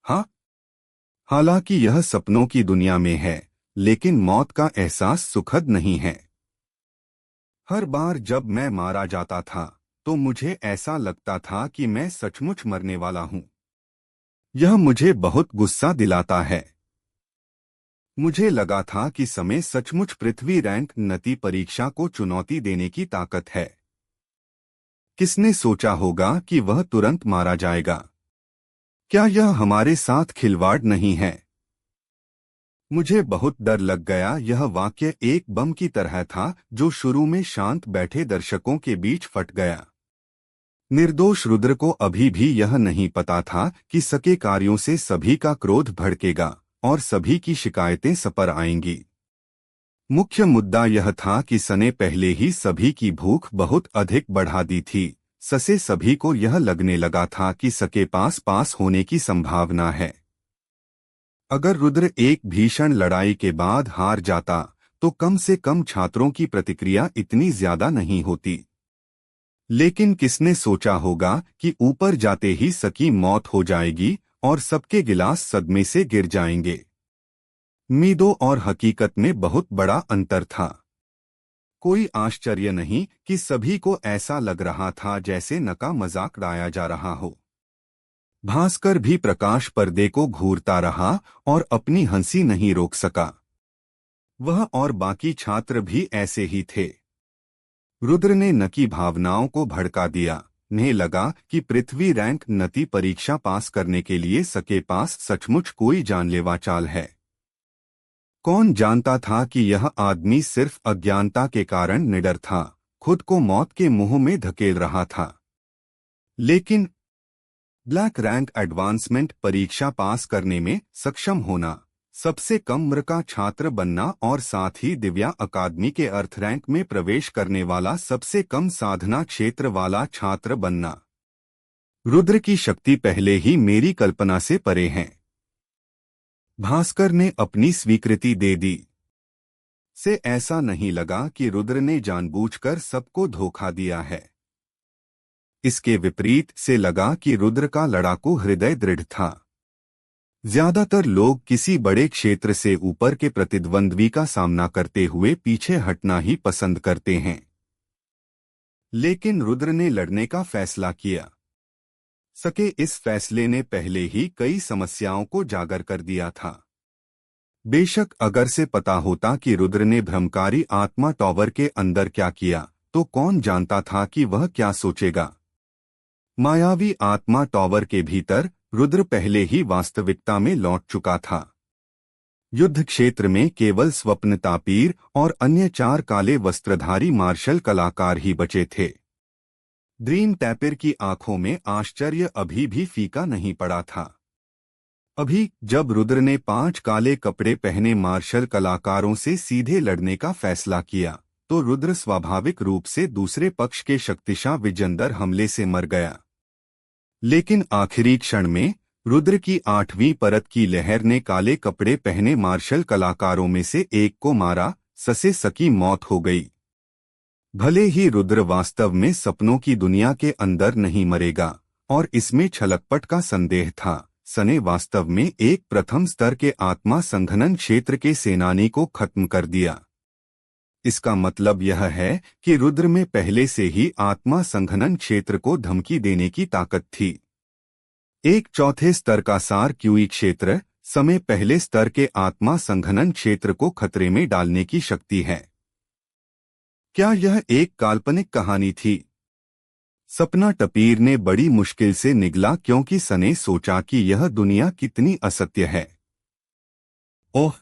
हाँ, हालांकि यह सपनों की दुनिया में है, लेकिन मौत का एहसास सुखद नहीं है। हर बार जब मैं मारा जाता था, तो मुझे ऐसा लगता था कि मैं सचमुच मरने वाला हूँ। यह मुझे बहुत गुस्सा दिलाता है। मुझे लगा था कि समय सचमुच पृथ्वी रैंक नती परीक्षा को चुनौती देने की ताकत है। किसने सोचा होगा कि वह तुरंत मारा जाएगा? क्या यह हमारे साथ खिलवाड़ नहीं है? मुझे बहुत डर लग गया। यह वाक्य एक बम की तरह था जो शुरू में शांत बैठे दर्शकों के बीच फट गया। निर्दोष रुद्र को अभी भी यह नहीं पता था कि सके कार्यों से सभी का क्रोध भड़केगा और सभी की शिकायतें सपर आएंगी। मुख्य मुद्दा यह था कि सने पहले ही सभी की भूख बहुत अधिक बढ़ा दी थी। ससे सभी को यह लगने लगा था कि सके पास पास होने की संभावना है। अगर रुद्र एक भीषण लड़ाई के बाद हार जाता, तो कम से कम छात्रों की प्रतिक्रिया इतनी ज्यादा नहीं होती। लेकिन किसने सोचा होगा कि ऊपर जाते ही सकी मौत हो जाएगी और सबके गिलास सदमे से गिर जाएंगे। उम्मीदों और हकीकत में बहुत बड़ा अंतर था। कोई आश्चर्य नहीं कि सभी को ऐसा लग रहा था जैसे नका मजाक उड़ाया जा रहा हो। भास्कर भी प्रकाश पर्दे को घूरता रहा और अपनी हंसी नहीं रोक सका। वह और बाकी छात्र भी ऐसे ही थे। रुद्र ने नकी भावनाओं को भड़का दिया। उन्हें लगा कि पृथ्वी रैंक नती परीक्षा पास करने के लिए सके पास सचमुच कोई जानलेवा चाल है। कौन जानता था कि यह आदमी सिर्फ अज्ञानता के कारण निडर था, खुद को मौत के मुंह में धकेल रहा था। लेकिन ब्लैक रैंक एडवांसमेंट परीक्षा पास करने में सक्षम होना, सबसे कम उम्र का छात्र बनना और साथ ही दिव्या अकादमी के अर्थ रैंक में प्रवेश करने वाला सबसे कम साधना क्षेत्र वाला छात्र बनना, रुद्र की शक्ति पहले ही मेरी कल्पना से परे है। भास्कर ने अपनी स्वीकृति दे दी। से ऐसा नहीं लगा कि रुद्र ने जानबूझकर सबको धोखा दिया है। इसके विपरीत से लगा कि रुद्र का लड़ाकू हृदय दृढ़ था। ज्यादातर लोग किसी बड़े क्षेत्र से ऊपर के प्रतिद्वंद्वी का सामना करते हुए पीछे हटना ही पसंद करते हैं। लेकिन रुद्र ने लड़ने का फैसला किया। सके इस फैसले ने पहले ही कई समस्याओं को जागर कर दिया था। बेशक अगर से पता होता कि रुद्र ने भ्रमकारी आत्मा टॉवर के अंदर क्या किया, तो कौन जानता था कि वह क्या सोचेगा। मायावी आत्मा टॉवर के भीतर रुद्र पहले ही वास्तविकता में लौट चुका था। युद्ध क्षेत्र में केवल स्वप्न तापीर और अन्य 4 काले वस्त्रधारी मार्शल कलाकार ही बचे थे। ड्रीम टैपिर की आंखों में आश्चर्य अभी भी फीका नहीं पड़ा था। अभी जब रुद्र ने 5 काले कपड़े पहने मार्शल कलाकारों से सीधे लड़ने का फैसला किया, तो रुद्र स्वाभाविक रूप से दूसरे पक्ष के शक्तिशाली विजेंदर हमले से मर गया। लेकिन आखिरी क्षण में रुद्र की 8वीं परत की लहर ने काले कपड़े पहने मार्शल कलाकारों में से एक को मारा। ससे सकी मौत हो गई। भले ही रुद्र वास्तव में सपनों की दुनिया के अंदर नहीं मरेगा, और इसमें छलकपट का संदेह था, सने वास्तव में एक प्रथम स्तर के आत्मा संघनन क्षेत्र के सेनानी को खत्म कर दिया। इसका मतलब यह है कि रुद्र में पहले से ही आत्मा संघनन क्षेत्र को धमकी देने की ताकत थी। एक चौथे स्तर का सार क्यूई क्षेत्र समय पहले स्तर के आत्मा संघनन क्षेत्र को खतरे में डालने की शक्ति है। क्या यह एक काल्पनिक कहानी थी? सपना टपीर ने बड़ी मुश्किल से निगला, क्योंकि सने सोचा कि यह दुनिया कितनी असत्य है। ओह,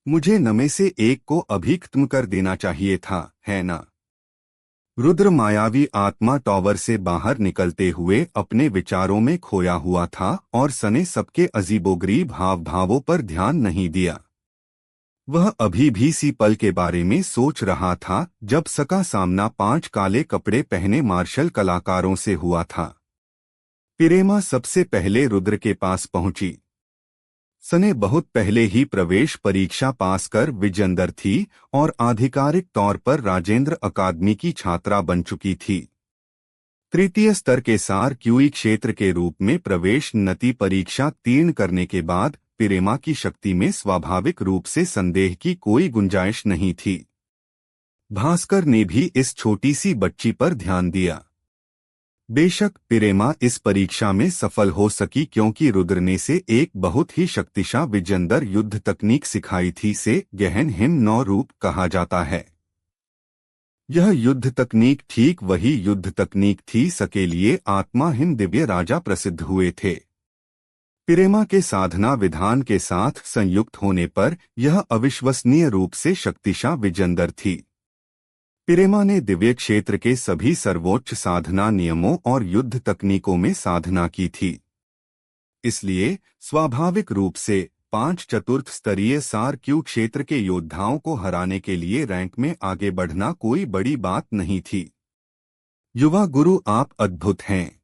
मुझे नमे से एक को अभी खत्म कर देना चाहिए था, है ना? रुद्र मायावी आत्मा टॉवर से बाहर निकलते हुए अपने विचारों में खोया हुआ था और सने सबके अजीबोगरीब हाव भावों पर ध्यान नहीं दिया। वह अभी भी सी पल के बारे में सोच रहा था जब सका सामना 5 काले कपड़े पहने मार्शल कलाकारों से हुआ था। पिरेमा सबसे पहले रुद्र के पास पहुंची। सने बहुत पहले ही प्रवेश परीक्षा पास कर विजेंदर थी और आधिकारिक तौर पर राजेंद्र अकादमी की छात्रा बन चुकी थी। तृतीय स्तर के सार क्यूई क्षेत्र के रूप में प्रवेश नति परीक्षा तीर्ण करने के बाद पिरेमा की शक्ति में स्वाभाविक रूप से संदेह की कोई गुंजाइश नहीं थी। भास्कर ने भी इस छोटी सी बच्ची पर ध्यान दिया। बेशक पिरेमा इस परीक्षा में सफल हो सकी क्योंकि रुद्र ने से एक बहुत ही शक्तिशाली विजेंदर युद्ध तकनीक सिखाई थी, से गहन हिम 9 रूप कहा जाता है। यह युद्ध तकनीक ठीक वही युद्ध तकनीक थी सके लिए आत्मा हिम दिव्य राजा प्रसिद्ध हुए थे। पिरेमा के साधना विधान के साथ संयुक्त होने पर यह अविश्वसनीय रूप से शक्तिशाली विजेंदर थी। पिरेमा ने दिव्य क्षेत्र के सभी सर्वोच्च साधना नियमों और युद्ध तकनीकों में साधना की थी। इसलिए स्वाभाविक रूप से 5 चतुर्थ स्तरीय सार क्यू क्षेत्र के योद्धाओं को हराने के लिए रैंक में आगे बढ़ना कोई बड़ी बात नहीं थी। युवा गुरु, आप अद्भुत हैं।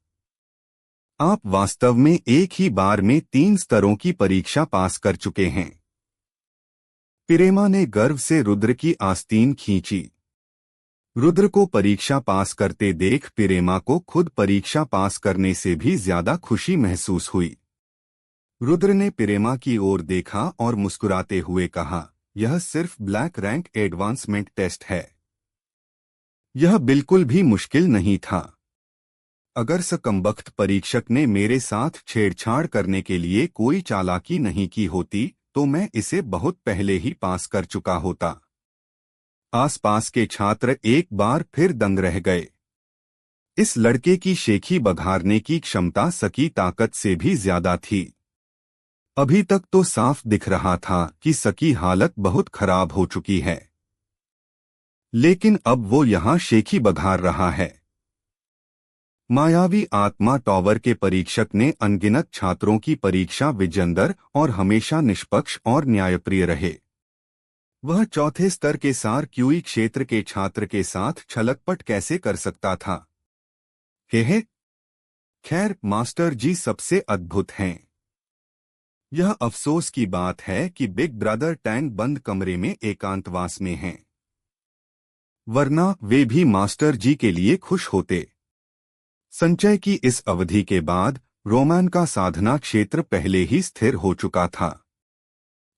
आप वास्तव में एक ही बार में 3 स्तरों की परीक्षा पास कर चुके हैं। पिरेमा ने गर्व से रुद्र की आस्तीन खींची। रुद्र को परीक्षा पास करते देख पिरेमा को खुद परीक्षा पास करने से भी ज्यादा खुशी महसूस हुई। रुद्र ने पिरेमा की ओर देखा और मुस्कुराते हुए कहा, यह सिर्फ ब्लैक रैंक एडवांसमेंट टेस्ट है। यह बिल्कुल भी मुश्किल नहीं था। अगर सकंबख्त परीक्षक ने मेरे साथ छेड़छाड़ करने के लिए कोई चालाकी नहीं की होती तो मैं इसे बहुत पहले ही पास कर चुका होता। आसपास के छात्र एक बार फिर दंग रह गए। इस लड़के की शेखी बघारने की क्षमता सकी ताकत से भी ज्यादा थी। अभी तक तो साफ दिख रहा था कि सकी हालत बहुत खराब हो चुकी है, लेकिन अब वो यहां शेखी बघार रहा है। मायावी आत्मा टॉवर के परीक्षक ने अनगिनत छात्रों की परीक्षा विजेंदर और हमेशा निष्पक्ष और न्यायप्रिय रहे। वह चौथे स्तर के सार क्यूई क्षेत्र के छात्र के साथ छलकपट कैसे कर सकता था? हे खैर, मास्टर जी सबसे अद्भुत हैं। यह अफसोस की बात है कि बिग ब्रदर टैंग बंद कमरे में एकांतवास में हैं, वरना वे भी मास्टर जी के लिए खुश होते। संचय की इस अवधि के बाद रोमैन का साधना क्षेत्र पहले ही स्थिर हो चुका था।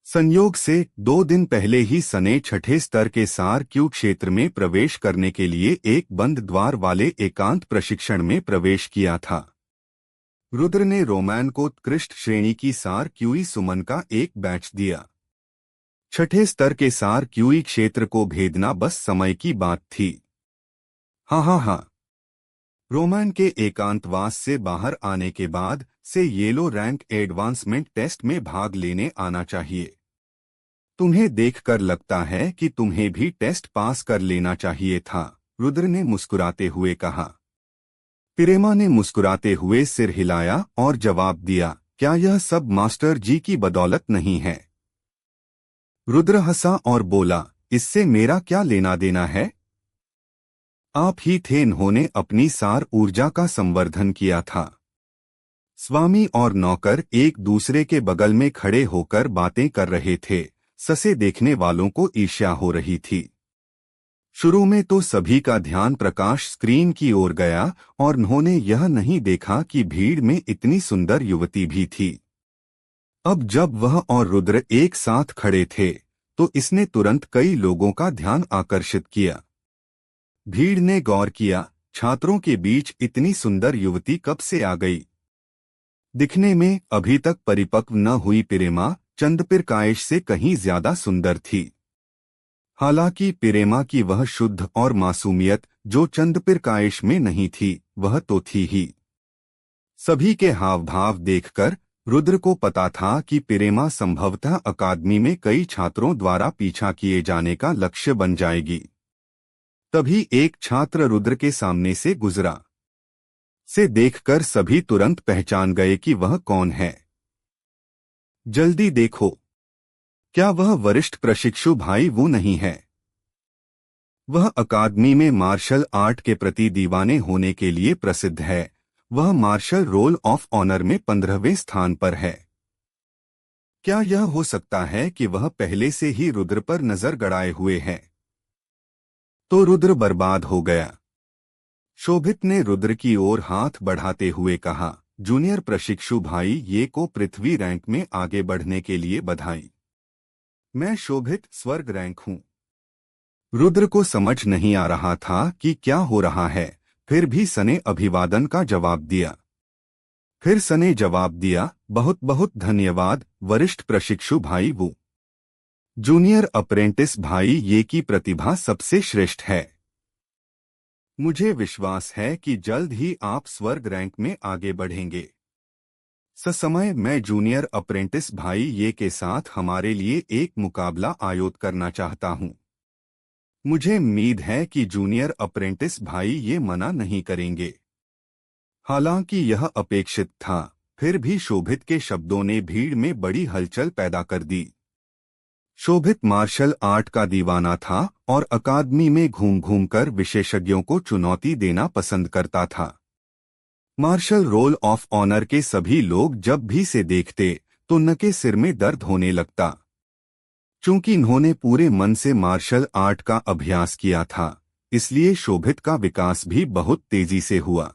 संयोग से 2 दिन पहले ही सने छठे स्तर के सार क्यू क्षेत्र में प्रवेश करने के लिए एक बंद द्वार वाले एकांत प्रशिक्षण में प्रवेश किया था। रुद्र ने रोमैन को उत्कृष्ट श्रेणी की सार क्यूई सुमन का एक बैच दिया। छठे स्तर के सार क्यूई क्षेत्र को भेदना बस समय की बात थी। हाँ, रोमैन के एकांतवास से बाहर आने के बाद से येलो रैंक एडवांसमेंट टेस्ट में भाग लेने आना चाहिए। तुम्हें देखकर लगता है कि तुम्हें भी टेस्ट पास कर लेना चाहिए था, रुद्र ने मुस्कुराते हुए कहा। पिरेमा ने मुस्कुराते हुए सिर हिलाया और जवाब दिया, क्या यह सब मास्टर जी की बदौलत नहीं है? रुद्र हंसा और बोला, इससे मेरा क्या लेना देना है? आप ही थे इन्होंने अपनी सार ऊर्जा का संवर्धन किया था। स्वामी और नौकर एक दूसरे के बगल में खड़े होकर बातें कर रहे थे। ससे देखने वालों को ईर्ष्या हो रही थी। शुरू में तो सभी का ध्यान प्रकाश स्क्रीन की ओर गया और उन्होंने यह नहीं देखा कि भीड़ में इतनी सुंदर युवती भी थी। अब जब वह और रुद्र एक साथ खड़े थे तो इसने तुरंत कई लोगों का ध्यान आकर्षित किया। भीड़ ने गौर किया, छात्रों के बीच इतनी सुंदर युवती कब से आ गई? दिखने में अभी तक परिपक्व न हुई पिरेमा चंद्रपिरकायश से कहीं ज्यादा सुंदर थी। हालांकि पिरेमा की वह शुद्ध और मासूमियत जो चंद्रपिरकायश में नहीं थी, वह तो थी ही। सभी के हाव भाव देखकर रुद्र को पता था कि पिरेमा संभवतः अकादमी में कई छात्रों द्वारा पीछा किए जाने का लक्ष्य बन जाएगी। तभी एक छात्र रुद्र के सामने से गुजरा। से देखकर सभी तुरंत पहचान गए कि वह कौन है। जल्दी देखो, क्या वह वरिष्ठ प्रशिक्षु भाई वो नहीं है? वह अकादमी में मार्शल आर्ट के प्रति दीवाने होने के लिए प्रसिद्ध है। वह मार्शल रोल ऑफ ऑनर में 15वें स्थान पर है। क्या यह हो सकता है कि वह पहले से ही रुद्र पर नजर गड़ाए हुए है? तो रुद्र बर्बाद हो गया। शोभित ने रुद्र की ओर हाथ बढ़ाते हुए कहा, जूनियर प्रशिक्षु भाई ये को पृथ्वी रैंक में आगे बढ़ने के लिए बधाई। मैं शोभित स्वर्ग रैंक हूँ। रुद्र को समझ नहीं आ रहा था कि क्या हो रहा है, फिर भी सने अभिवादन का जवाब दिया। फिर सने जवाब दिया, बहुत बहुत धन्यवाद वरिष्ठ प्रशिक्षु भाई वो। जूनियर अप्रेंटिस भाई ये की प्रतिभा सबसे श्रेष्ठ है। मुझे विश्वास है कि जल्द ही आप स्वर्ग रैंक में आगे बढ़ेंगे। समय मैं जूनियर अप्रेंटिस भाई ये के साथ हमारे लिए एक मुकाबला आयोजित करना चाहता हूं। मुझे उम्मीद है कि जूनियर अप्रेंटिस भाई ये मना नहीं करेंगे। हालांकि यह अपेक्षित था, फिर भी शोभित के शब्दों ने भीड़ में बड़ी हलचल पैदा कर दी। शोभित मार्शल आर्ट का दीवाना था और अकादमी में घूम घूम कर विशेषज्ञों को चुनौती देना पसंद करता था। मार्शल रोल ऑफ ऑनर के सभी लोग जब भी से देखते तो उनके सिर में दर्द होने लगता। चूंकि इन्होंने पूरे मन से मार्शल आर्ट का अभ्यास किया था, इसलिए शोभित का विकास भी बहुत तेजी से हुआ।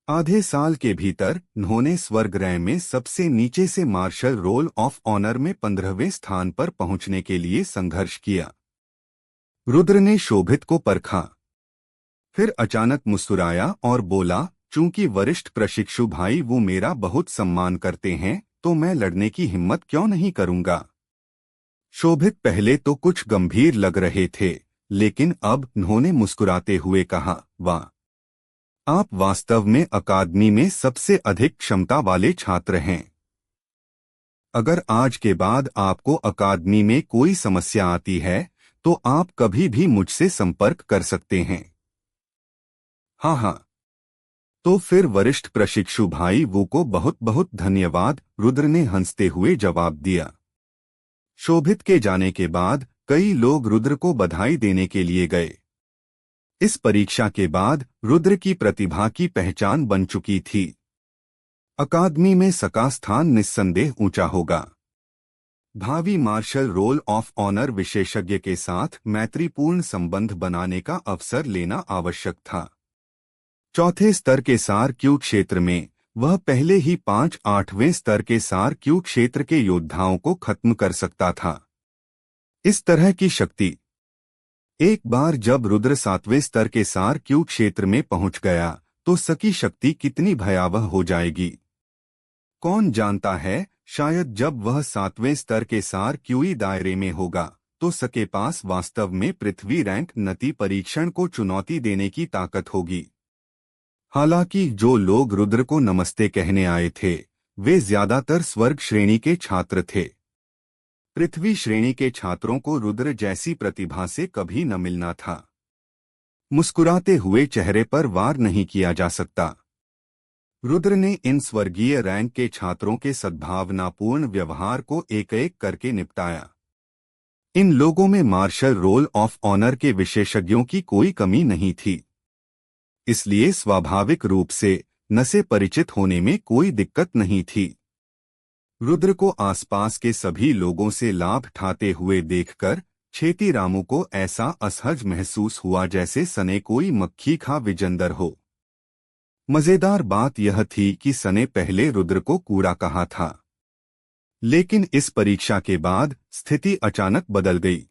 आधे साल के भीतर उन्होंने स्वर्ग रैंक में सबसे नीचे से मार्शल रोल ऑफ ऑनर में 15वें स्थान पर पहुंचने के लिए संघर्ष किया। रुद्र ने शोभित को परखा, फिर अचानक मुस्कुराया और बोला, चूंकि वरिष्ठ प्रशिक्षु भाई वो मेरा बहुत सम्मान करते हैं तो मैं लड़ने की हिम्मत क्यों नहीं करूंगा। शोभित पहले तो कुछ गंभीर लग रहे थे, लेकिन अब उन्होंने मुस्कुराते हुए कहा, वाह, आप वास्तव में अकादमी में सबसे अधिक क्षमता वाले छात्र हैं। अगर आज के बाद आपको अकादमी में कोई समस्या आती है तो आप कभी भी मुझसे संपर्क कर सकते हैं। हाँ हाँ। तो फिर वरिष्ठ प्रशिक्षु भाई वो को बहुत बहुत धन्यवाद, रुद्र ने हंसते हुए जवाब दिया। शोभित के जाने के बाद कई लोग रुद्र को बधाई देने के लिए गए। इस परीक्षा के बाद रुद्र की प्रतिभा की पहचान बन चुकी थी। अकादमी में सका स्थान निस्संदेह ऊंचा होगा। भावी मार्शल रोल ऑफ ऑनर विशेषज्ञ के साथ मैत्रीपूर्ण संबंध बनाने का अवसर लेना आवश्यक था। चौथे स्तर के सार क्यू क्षेत्र में वह पहले ही 5-8वें स्तर के सार क्यू क्षेत्र के योद्धाओं को खत्म कर सकता था। इस तरह की शक्ति, एक बार जब रुद्र 7वें स्तर के सार क्यू क्षेत्र में पहुंच गया तो सकी शक्ति कितनी भयावह हो जाएगी। कौन जानता है, शायद जब वह 7वें स्तर के सार क्यूई दायरे में होगा तो सके पास वास्तव में पृथ्वी रैंक नति परीक्षण को चुनौती देने की ताकत होगी। हालांकि जो लोग रुद्र को नमस्ते कहने आए थे वे ज्यादातर स्वर्ग श्रेणी के छात्र थे। पृथ्वी श्रेणी के छात्रों को रुद्र जैसी प्रतिभा से कभी न मिलना था। मुस्कुराते हुए चेहरे पर वार नहीं किया जा सकता। रुद्र ने इन स्वर्गीय रैंक के छात्रों के सद्भावनापूर्ण व्यवहार को एक एक करके निपटाया। इन लोगों में मार्शल रोल ऑफ ऑनर के विशेषज्ञों की कोई कमी नहीं थी, इसलिए स्वाभाविक रूप से न से परिचित होने में कोई दिक्कत नहीं थी। रुद्र को आसपास के सभी लोगों से लाभ उठाते हुए देखकर छेती रामू को ऐसा असहज महसूस हुआ जैसे सने कोई मक्खी खा विजंदर हो। मजेदार बात यह थी कि सने पहले रुद्र को कूड़ा कहा था, लेकिन इस परीक्षा के बाद स्थिति अचानक बदल गई।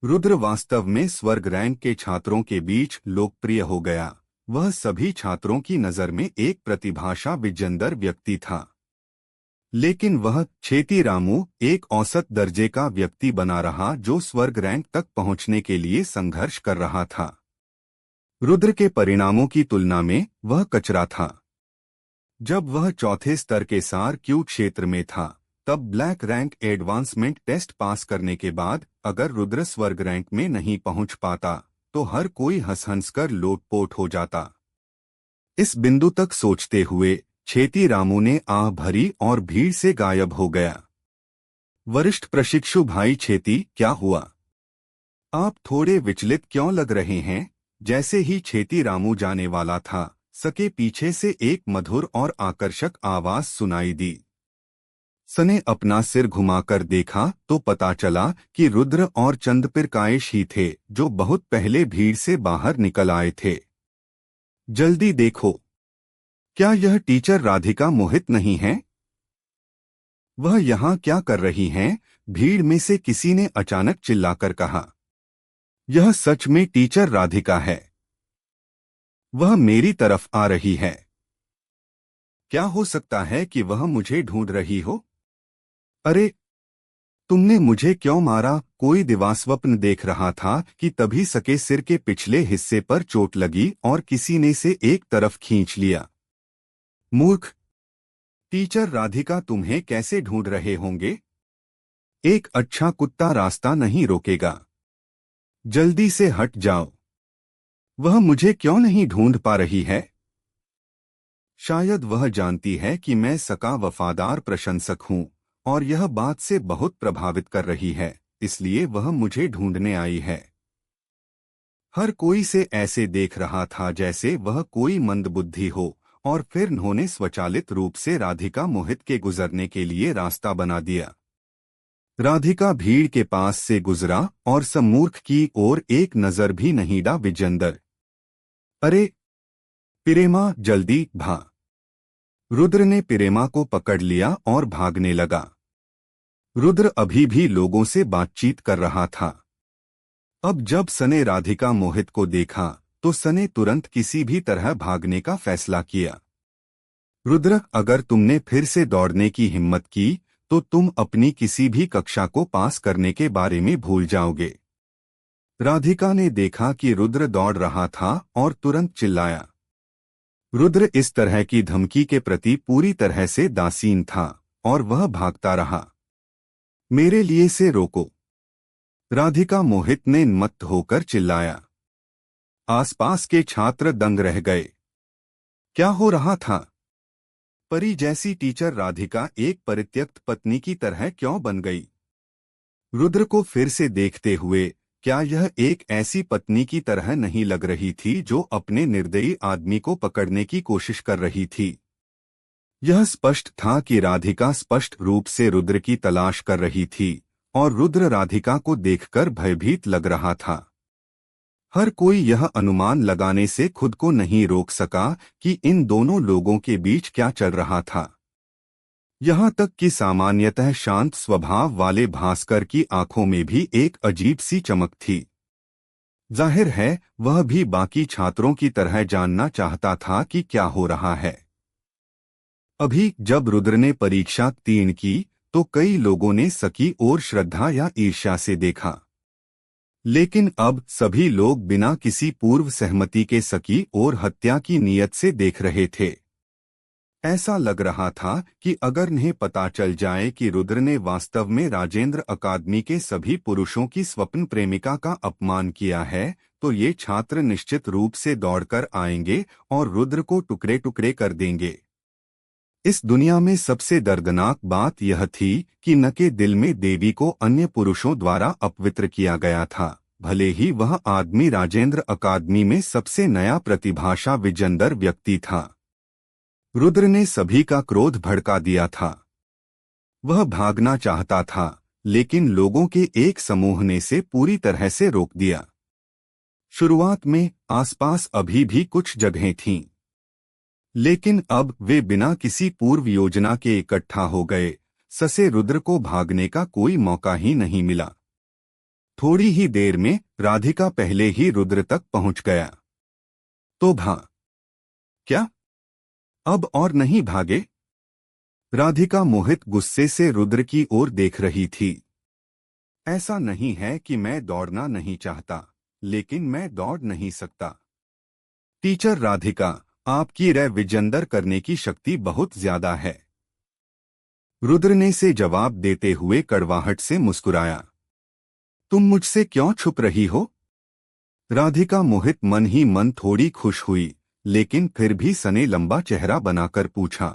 रुद्र वास्तव में स्वर्ग रैंक के छात्रों के बीच लोकप्रिय हो गया। वह सभी छात्रों की नजर में एक प्रतिभाशा विजंदर व्यक्ति था, लेकिन वह छेती रामू एक औसत दर्जे का व्यक्ति बना रहा जो स्वर्ग रैंक तक पहुंचने के लिए संघर्ष कर रहा था। रुद्र के परिणामों की तुलना में वह कचरा था। जब वह चौथे स्तर के सार क्यू क्षेत्र में था तब black rank advancement test pass करने के बाद अगर रुद्र स्वर्ग रैंक में नहीं पहुंच पाता तो हर कोई हंस हंस कर लोटपोट हो जाता। इस बिंदु तक सोचते हुए छेती रामू ने आह भरी और भीड़ से गायब हो गया। वरिष्ठ प्रशिक्षु भाई छेती, क्या हुआ? आप थोड़े विचलित क्यों लग रहे हैं? जैसे ही छेती रामू जाने वाला था सके पीछे से एक मधुर और आकर्षक आवाज सुनाई दी। सने अपना सिर घुमाकर देखा तो पता चला कि रुद्र और चंद्रप्रकाश ही थे जो बहुत पहले भीड़ से बाहर निकल आए थे। जल्दी देखो, क्या यह टीचर राधिका मोहित नहीं है? वह यहाँ क्या कर रही हैं? भीड़ में से किसी ने अचानक चिल्लाकर कहा। यह सच में टीचर राधिका है। वह मेरी तरफ आ रही है। क्या हो सकता है कि वह मुझे ढूंढ रही हो? अरे, तुमने मुझे क्यों मारा? कोई दिवास्वप्न देख रहा था कि तभी सके सिर के पिछले हिस्से पर चोट लगी और किसी ने से एक तरफ खींच लिया। मूर्ख! टीचर राधिका तुम्हें कैसे ढूंढ रहे होंगे? एक अच्छा कुत्ता रास्ता नहीं रोकेगा। जल्दी से हट जाओ। वह मुझे क्यों नहीं ढूंढ पा रही है? शायद वह जानती है कि मैं सका वफादार प्रशंसक हूं और यह बात से बहुत प्रभावित कर रही है, इसलिए वह मुझे ढूंढने आई है। हर कोई से ऐसे देख रहा था जैसे वह कोई मंदबुद्धि हो, और फिर उन्होंने स्वचालित रूप से राधिका मोहित के गुजरने के लिए रास्ता बना दिया। राधिका भीड़ के पास से गुजरा और समूर्ख की ओर एक नजर भी नहीं डाला। विजेंदर! अरे पिरेमा, जल्दी भाग! रुद्र ने पिरेमा को पकड़ लिया और भागने लगा। रुद्र अभी भी लोगों से बातचीत कर रहा था। अब जब सने राधिका मोहित को देखा तो सने तुरंत किसी भी तरह भागने का फैसला किया। रुद्र, अगर तुमने फिर से दौड़ने की हिम्मत की तो तुम अपनी किसी भी कक्षा को पास करने के बारे में भूल जाओगे। राधिका ने देखा कि रुद्र दौड़ रहा था और तुरंत चिल्लाया। रुद्र इस तरह की धमकी के प्रति पूरी तरह से दासीन था और वह भागता रहा। मेरे लिए से रोको! राधिका मोहित ने मत्त होकर चिल्लाया। आसपास के छात्र दंग रह गए। क्या हो रहा था? परी जैसी टीचर राधिका एक परित्यक्त पत्नी की तरह क्यों बन गई? रुद्र को फिर से देखते हुए क्या यह एक ऐसी पत्नी की तरह नहीं लग रही थी जो अपने निर्दयी आदमी को पकड़ने की कोशिश कर रही थी? यह स्पष्ट था कि राधिका स्पष्ट रूप से रुद्र की तलाश कर रही थी और रुद्र राधिका को देखकर भयभीत लग रहा था। हर कोई यह अनुमान लगाने से खुद को नहीं रोक सका कि इन दोनों लोगों के बीच क्या चल रहा था। यहाँ तक कि सामान्यतः शांत स्वभाव वाले भास्कर की आंखों में भी एक अजीब सी चमक थी। जाहिर है वह भी बाकी छात्रों की तरह जानना चाहता था कि क्या हो रहा है। अभी जब रुद्र ने परीक्षा उत्तीर्ण की तो कई लोगों ने सकी और श्रद्धा या ईर्ष्या से देखा, लेकिन अब सभी लोग बिना किसी पूर्व सहमति के सकी और हत्या की नीयत से देख रहे थे। ऐसा लग रहा था कि अगर उन्हें पता चल जाए कि रुद्र ने वास्तव में राजेंद्र अकादमी के सभी पुरुषों की स्वप्न प्रेमिका का अपमान किया है तो ये छात्र निश्चित रूप से दौड़कर आएंगे और रुद्र को टुकड़े टुकड़े कर देंगे। इस दुनिया में सबसे दर्दनाक बात यह थी कि न के दिल में देवी को अन्य पुरुषों द्वारा अपवित्र किया गया था, भले ही वह आदमी राजेंद्र अकादमी में सबसे नया प्रतिभाशा विजेंदर व्यक्ति था। रुद्र ने सभी का क्रोध भड़का दिया था। वह भागना चाहता था लेकिन लोगों के एक समूह ने से पूरी तरह से रोक दिया। शुरुआत में आसपास अभी भी कुछ जगहें थीं, लेकिन अब वे बिना किसी पूर्व योजना के इकट्ठा हो गए। ससे रुद्र को भागने का कोई मौका ही नहीं मिला। थोड़ी ही देर में राधिका पहले ही रुद्र तक पहुंच गया। तो क्या अब और नहीं भागे? राधिका मोहित गुस्से से रुद्र की ओर देख रही थी। ऐसा नहीं है कि मैं दौड़ना नहीं चाहता, लेकिन मैं दौड़ नहीं सकता। टीचर राधिका, आपकी रय विजेंदर करने की शक्ति बहुत ज्यादा है। रुद्र ने से जवाब देते हुए कड़वाहट से मुस्कुराया। तुम मुझसे क्यों छुप रही हो? राधिका मोहित मन ही मन थोड़ी खुश हुई, लेकिन फिर भी सने लंबा चेहरा बनाकर पूछा।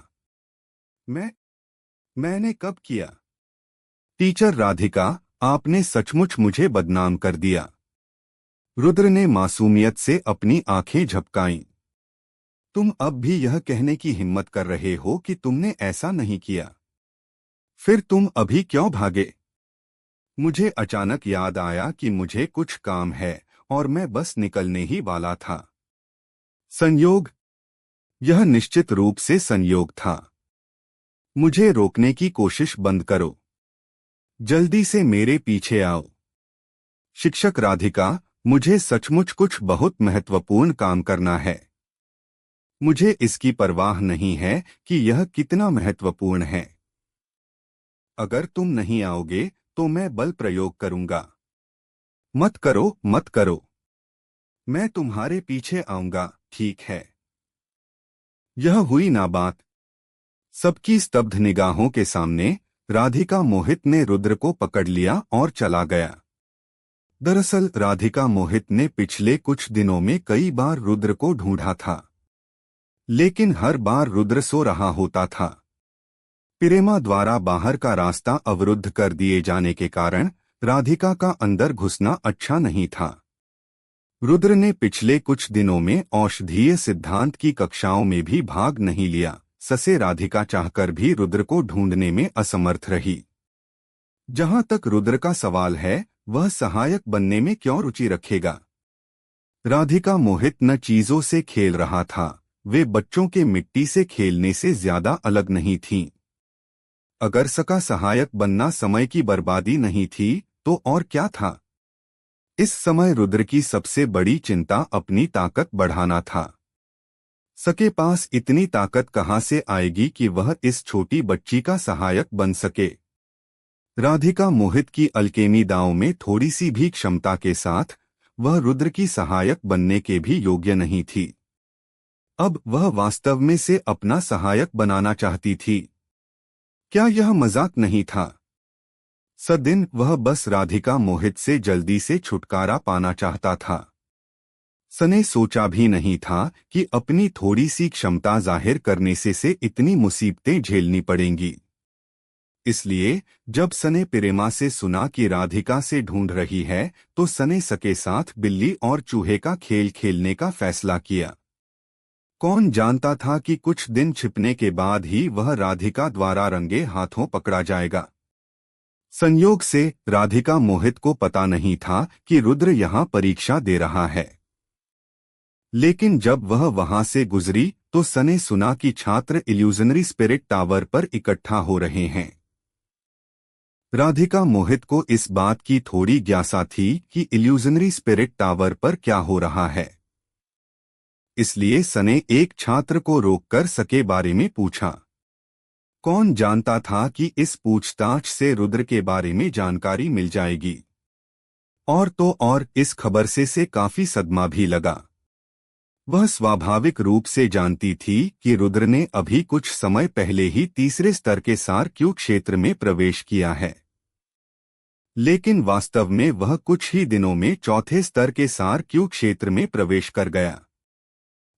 मैंने कब किया? टीचर राधिका, आपने सचमुच मुझे बदनाम कर दिया। रुद्र ने मासूमियत से अपनी आंखें झपकाईं। तुम अब भी यह कहने की हिम्मत कर रहे हो कि तुमने ऐसा नहीं किया? फिर तुम अभी क्यों भागे? मुझे अचानक याद आया कि मुझे कुछ काम है और मैं बस निकलने ही वाला था। संयोग। यह निश्चित रूप से संयोग था। मुझे रोकने की कोशिश बंद करो। जल्दी से मेरे पीछे आओ। शिक्षक राधिका, मुझे सचमुच कुछ बहुत महत्वपूर्ण काम करना है। मुझे इसकी परवाह नहीं है कि यह कितना महत्वपूर्ण है। अगर तुम नहीं आओगे तो मैं बल प्रयोग करूंगा। मत करो, मत करो। मैं तुम्हारे पीछे आऊंगा, ठीक है। यह हुई ना बात। सबकी स्तब्ध निगाहों के सामने राधिका मोहित ने रुद्र को पकड़ लिया और चला गया। दरअसल राधिका मोहित ने पिछले कुछ दिनों में कई बार रुद्र को ढूंढा था, लेकिन हर बार रुद्र सो रहा होता था। प्रेमा द्वारा बाहर का रास्ता अवरुद्ध कर दिए जाने के कारण राधिका का अंदर घुसना अच्छा नहीं था। रुद्र ने पिछले कुछ दिनों में औषधीय सिद्धांत की कक्षाओं में भी भाग नहीं लिया। ससे राधिका चाहकर भी रुद्र को ढूंढने में असमर्थ रही। जहां तक रुद्र का सवाल है, वह सहायक बनने में क्यों रुचि रखेगा? राधिका मोहित न चीजों से खेल रहा था, वे बच्चों के मिट्टी से खेलने से ज्यादा अलग नहीं थीं। अगर सका सहायक बनना समय की बर्बादी नहीं थी, तो और क्या था? इस समय रुद्र की सबसे बड़ी चिंता अपनी ताकत बढ़ाना था। सके पास इतनी ताकत कहां से आएगी कि वह इस छोटी बच्ची का सहायक बन सके? राधिका मोहित की अल्केमी दांव में थोड़ी सी भी क्षमता के साथ वह रुद्र की सहायक बनने के भी योग्य नहीं थी। अब वह वास्तव में से अपना सहायक बनाना चाहती थी। क्या यह मजाक नहीं था? सदिन वह बस राधिका मोहित से जल्दी से छुटकारा पाना चाहता था। सने सोचा भी नहीं था कि अपनी थोड़ी सी क्षमता जाहिर करने से इतनी मुसीबतें झेलनी पड़ेंगी। इसलिए जब सने प्रेमा से सुना कि राधिका से ढूंढ रही है, तो सने सके साथ बिल्ली और चूहे का खेल खेलने का फैसला किया। कौन जानता था कि कुछ दिन छिपने के बाद ही वह राधिका द्वारा रंगे हाथों पकड़ा जाएगा। संयोग से राधिका मोहित को पता नहीं था कि रुद्र यहाँ परीक्षा दे रहा है। लेकिन जब वह वहां से गुजरी तो सने सुना कि छात्र इल्यूजनरी स्पिरिट टावर पर इकट्ठा हो रहे हैं। राधिका मोहित को इस बात की थोड़ी ज्ञासा थी कि इल्यूजनरी स्पिरिट टावर पर क्या हो रहा है। इसलिए सने एक छात्र को रोककर सके बारे में पूछा। कौन जानता था कि इस पूछताछ से रुद्र के बारे में जानकारी मिल जाएगी। और तो और इस खबर से काफी सदमा भी लगा। वह स्वाभाविक रूप से जानती थी कि रुद्र ने अभी कुछ समय पहले ही तीसरे स्तर के सार क्यू क्षेत्र में प्रवेश किया है, लेकिन वास्तव में वह कुछ ही दिनों में चौथे स्तर के सार क्यू क्षेत्र में प्रवेश कर गया।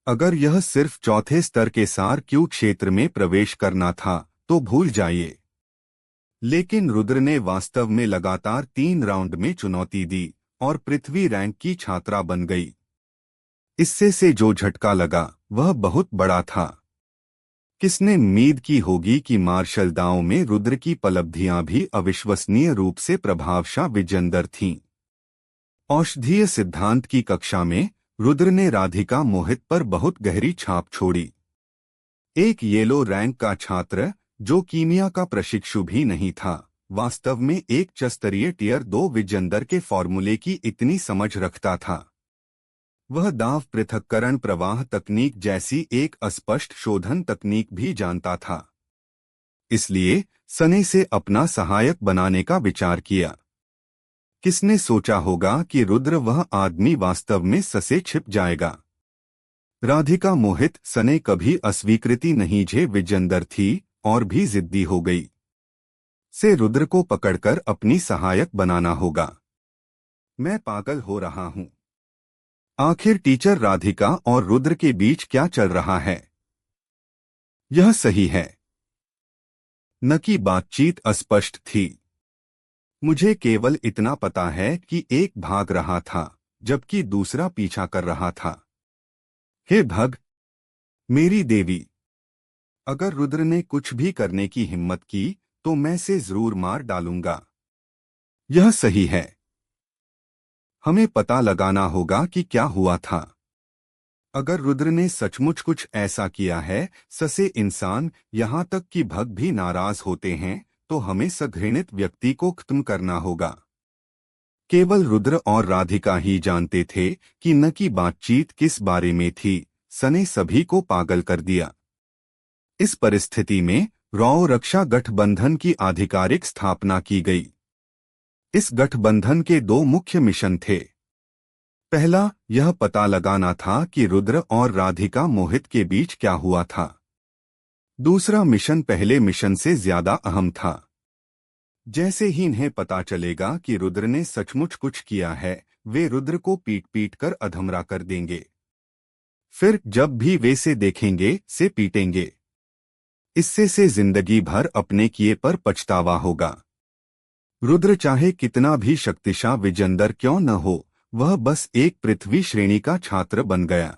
अगर यह सिर्फ चौथे स्तर के सार क्यू क्षेत्र में प्रवेश करना था तो भूल जाइए। लेकिन रुद्र ने वास्तव में लगातार 3 राउंड में चुनौती दी और पृथ्वी रैंक की छात्रा बन गई। इससे जो झटका लगा वह बहुत बड़ा था। किसने उम्मीद की होगी कि मार्शल दांव में रुद्र की उपलब्धियां भी अविश्वसनीय रूप से प्रभावशाली विजेंदर थीं। औषधीय सिद्धांत की कक्षा में रुद्र ने राधिका मोहित पर बहुत गहरी छाप छोड़ी। एक येलो रैंक का छात्र जो कीमिया का प्रशिक्षु भी नहीं था, वास्तव में एक स्तरीय टियर 2 विजेंदर के फॉर्मूले की इतनी समझ रखता था। वह दाव पृथक्करण प्रवाह तकनीक जैसी एक अस्पष्ट शोधन तकनीक भी जानता था। इसलिए सने से अपना सहायक बनाने का विचार किया। किसने सोचा होगा कि रुद्र वह आदमी वास्तव में ससे छिप जाएगा। राधिका मोहित सने कभी अस्वीकृति नहीं झे विजेंदर थी और भी जिद्दी हो गई। से रुद्र को पकड़कर अपनी सहायक बनाना होगा। मैं पागल हो रहा हूं। आखिर टीचर राधिका और रुद्र के बीच क्या चल रहा है? यह सही है न कि बातचीत अस्पष्ट थी। मुझे केवल इतना पता है कि एक भाग रहा था जबकि दूसरा पीछा कर रहा था। हे भग, मेरी देवी, अगर रुद्र ने कुछ भी करने की हिम्मत की तो मैं से जरूर मार डालूंगा। यह सही है। हमें पता लगाना होगा कि क्या हुआ था। अगर रुद्र ने सचमुच कुछ ऐसा किया है, ससे इंसान यहाँ तक कि भग भी नाराज होते हैं, तो हमें सघृणित व्यक्ति को खत्म करना होगा। केवल रुद्र और राधिका ही जानते थे कि न की बातचीत किस बारे में थी। सने सभी को पागल कर दिया। इस परिस्थिति में रॉ रक्षा गठबंधन की आधिकारिक स्थापना की गई। इस गठबंधन के दो मुख्य मिशन थे। पहला, यह पता लगाना था कि रुद्र और राधिका मोहित के बीच क्या हुआ था। दूसरा मिशन पहले मिशन से ज्यादा अहम था। जैसे ही इन्हें पता चलेगा कि रुद्र ने सचमुच कुछ किया है, वे रुद्र को पीट पीट कर अधमरा कर देंगे। फिर जब भी वे से देखेंगे, से पीटेंगे। इससे से जिंदगी भर अपने किए पर पछतावा होगा। रुद्र चाहे कितना भी शक्तिशाली विजेंदर क्यों न हो, वह बस एक पृथ्वी श्रेणी का छात्र बन गया।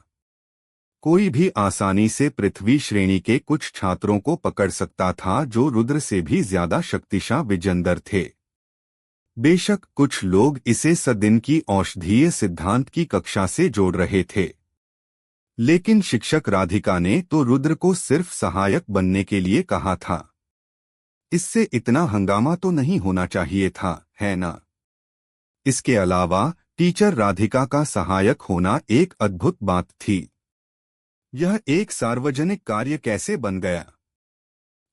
कोई भी आसानी से पृथ्वी श्रेणी के कुछ छात्रों को पकड़ सकता था जो रुद्र से भी ज्यादा शक्तिशाली विजेंदर थे। बेशक कुछ लोग इसे सदिन की औषधीय सिद्धांत की कक्षा से जोड़ रहे थे, लेकिन शिक्षक राधिका ने तो रुद्र को सिर्फ सहायक बनने के लिए कहा था। इससे इतना हंगामा तो नहीं होना चाहिए था, है ना? इसके अलावा टीचर राधिका का सहायक होना एक अद्भुत बात थी। यह एक सार्वजनिक कार्य कैसे बन गया?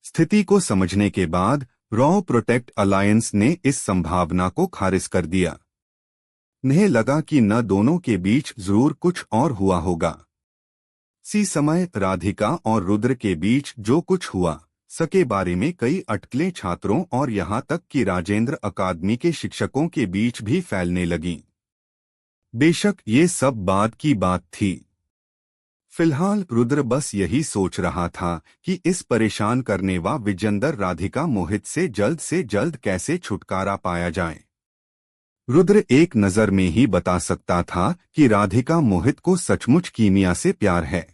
स्थिति को समझने के बाद रॉ प्रोटेक्ट अलायंस ने इस संभावना को खारिज कर दिया। उन्हें लगा कि न दोनों के बीच जरूर कुछ और हुआ होगा। सी समय राधिका और रुद्र के बीच जो कुछ हुआ सके बारे में कई अटकलें छात्रों और यहाँ तक कि राजेंद्र अकादमी के शिक्षकों के बीच भी फैलने लगीं। बेशक ये सब बाद की बात थी। फिलहाल रुद्र बस यही सोच रहा था कि इस परेशान करने वा विजेंदर राधिका मोहित से जल्द कैसे छुटकारा पाया जाए। रुद्र एक नजर में ही बता सकता था कि राधिका मोहित को सचमुच कीमिया से प्यार है।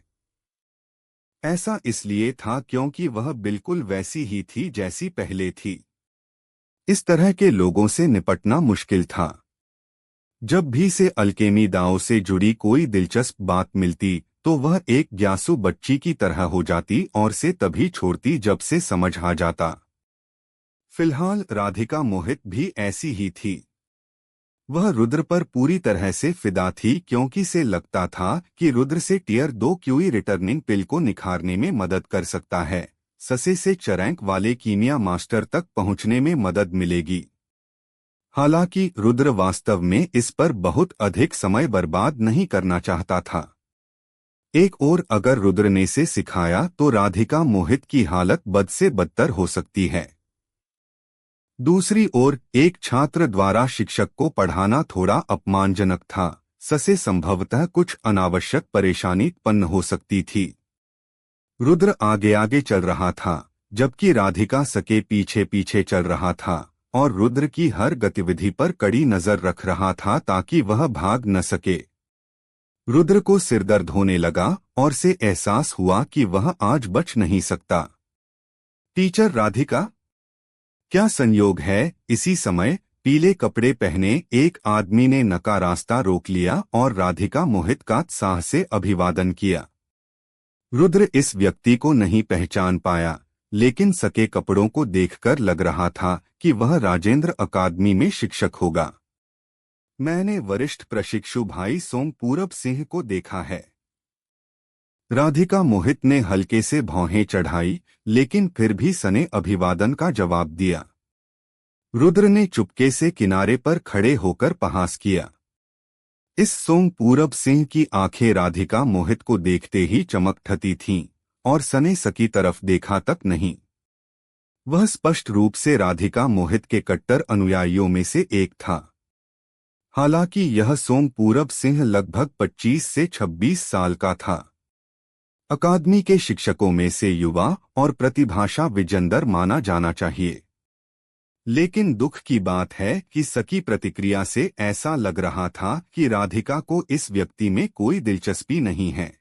ऐसा इसलिए था क्योंकि वह बिल्कुल वैसी ही थी जैसी पहले थी। इस तरह के लोगों से निपटना मुश्किल था। जब भी से अल्केमी दांव से जुड़ी कोई दिलचस्प बात मिलती तो वह एक ज्ञासु बच्ची की तरह हो जाती और से तभी छोड़ती जब से समझ आ जाता। फिलहाल राधिका मोहित भी ऐसी ही थी। वह रुद्र पर पूरी तरह से फिदा थी क्योंकि से लगता था कि रुद्र से टियर 2 क्यूई रिटर्निंग पिल को निखारने में मदद कर सकता है। ससे से चरैंक वाले कीमिया मास्टर तक पहुंचने में मदद मिलेगी। हालांकि रुद्र वास्तव में इस पर बहुत अधिक समय बर्बाद नहीं करना चाहता था। एक ओर अगर रुद्र ने से सिखाया तो राधिका मोहित की हालत बद से बदतर हो सकती है। दूसरी ओर एक छात्र द्वारा शिक्षक को पढ़ाना थोड़ा अपमानजनक था। ससे संभवतः कुछ अनावश्यक परेशानी उत्पन्न हो सकती थी। रुद्र आगे आगे चल रहा था जबकि राधिका सके पीछे पीछे चल रहा था और रुद्र की हर गतिविधि पर कड़ी नजर रख रहा था ताकि वह भाग न सके। रुद्र को सिरदर्द होने लगा और से एहसास हुआ कि वह आज बच नहीं सकता। टीचर राधिका, क्या संयोग है? इसी समय पीले कपड़े पहने एक आदमी ने नका रास्ता रोक लिया और राधिका मोहित का उत्साह से अभिवादन किया। रुद्र इस व्यक्ति को नहीं पहचान पाया, लेकिन सके कपड़ों को देखकर लग रहा था कि वह राजेंद्र अकादमी में शिक्षक होगा। मैंने वरिष्ठ प्रशिक्षु भाई सोम पूरब सिंह को देखा है। राधिका मोहित ने हल्के से भौहें चढ़ाई, लेकिन फिर भी सने अभिवादन का जवाब दिया। रुद्र ने चुपके से किनारे पर खड़े होकर पहास किया। इस सोम पूरब सिंह की आंखें राधिका मोहित को देखते ही चमक उठती थीं और सने सकी तरफ देखा तक नहीं। वह स्पष्ट रूप से राधिका मोहित के कट्टर अनुयायियों में से एक था। हालांकि यह सोम पूरब सिंह लगभग 25 से 26 साल का था। अकादमी के शिक्षकों में से युवा और प्रतिभाशाली विजेंदर माना जाना चाहिए। लेकिन दुख की बात है कि सकी प्रतिक्रिया से ऐसा लग रहा था कि राधिका को इस व्यक्ति में कोई दिलचस्पी नहीं है।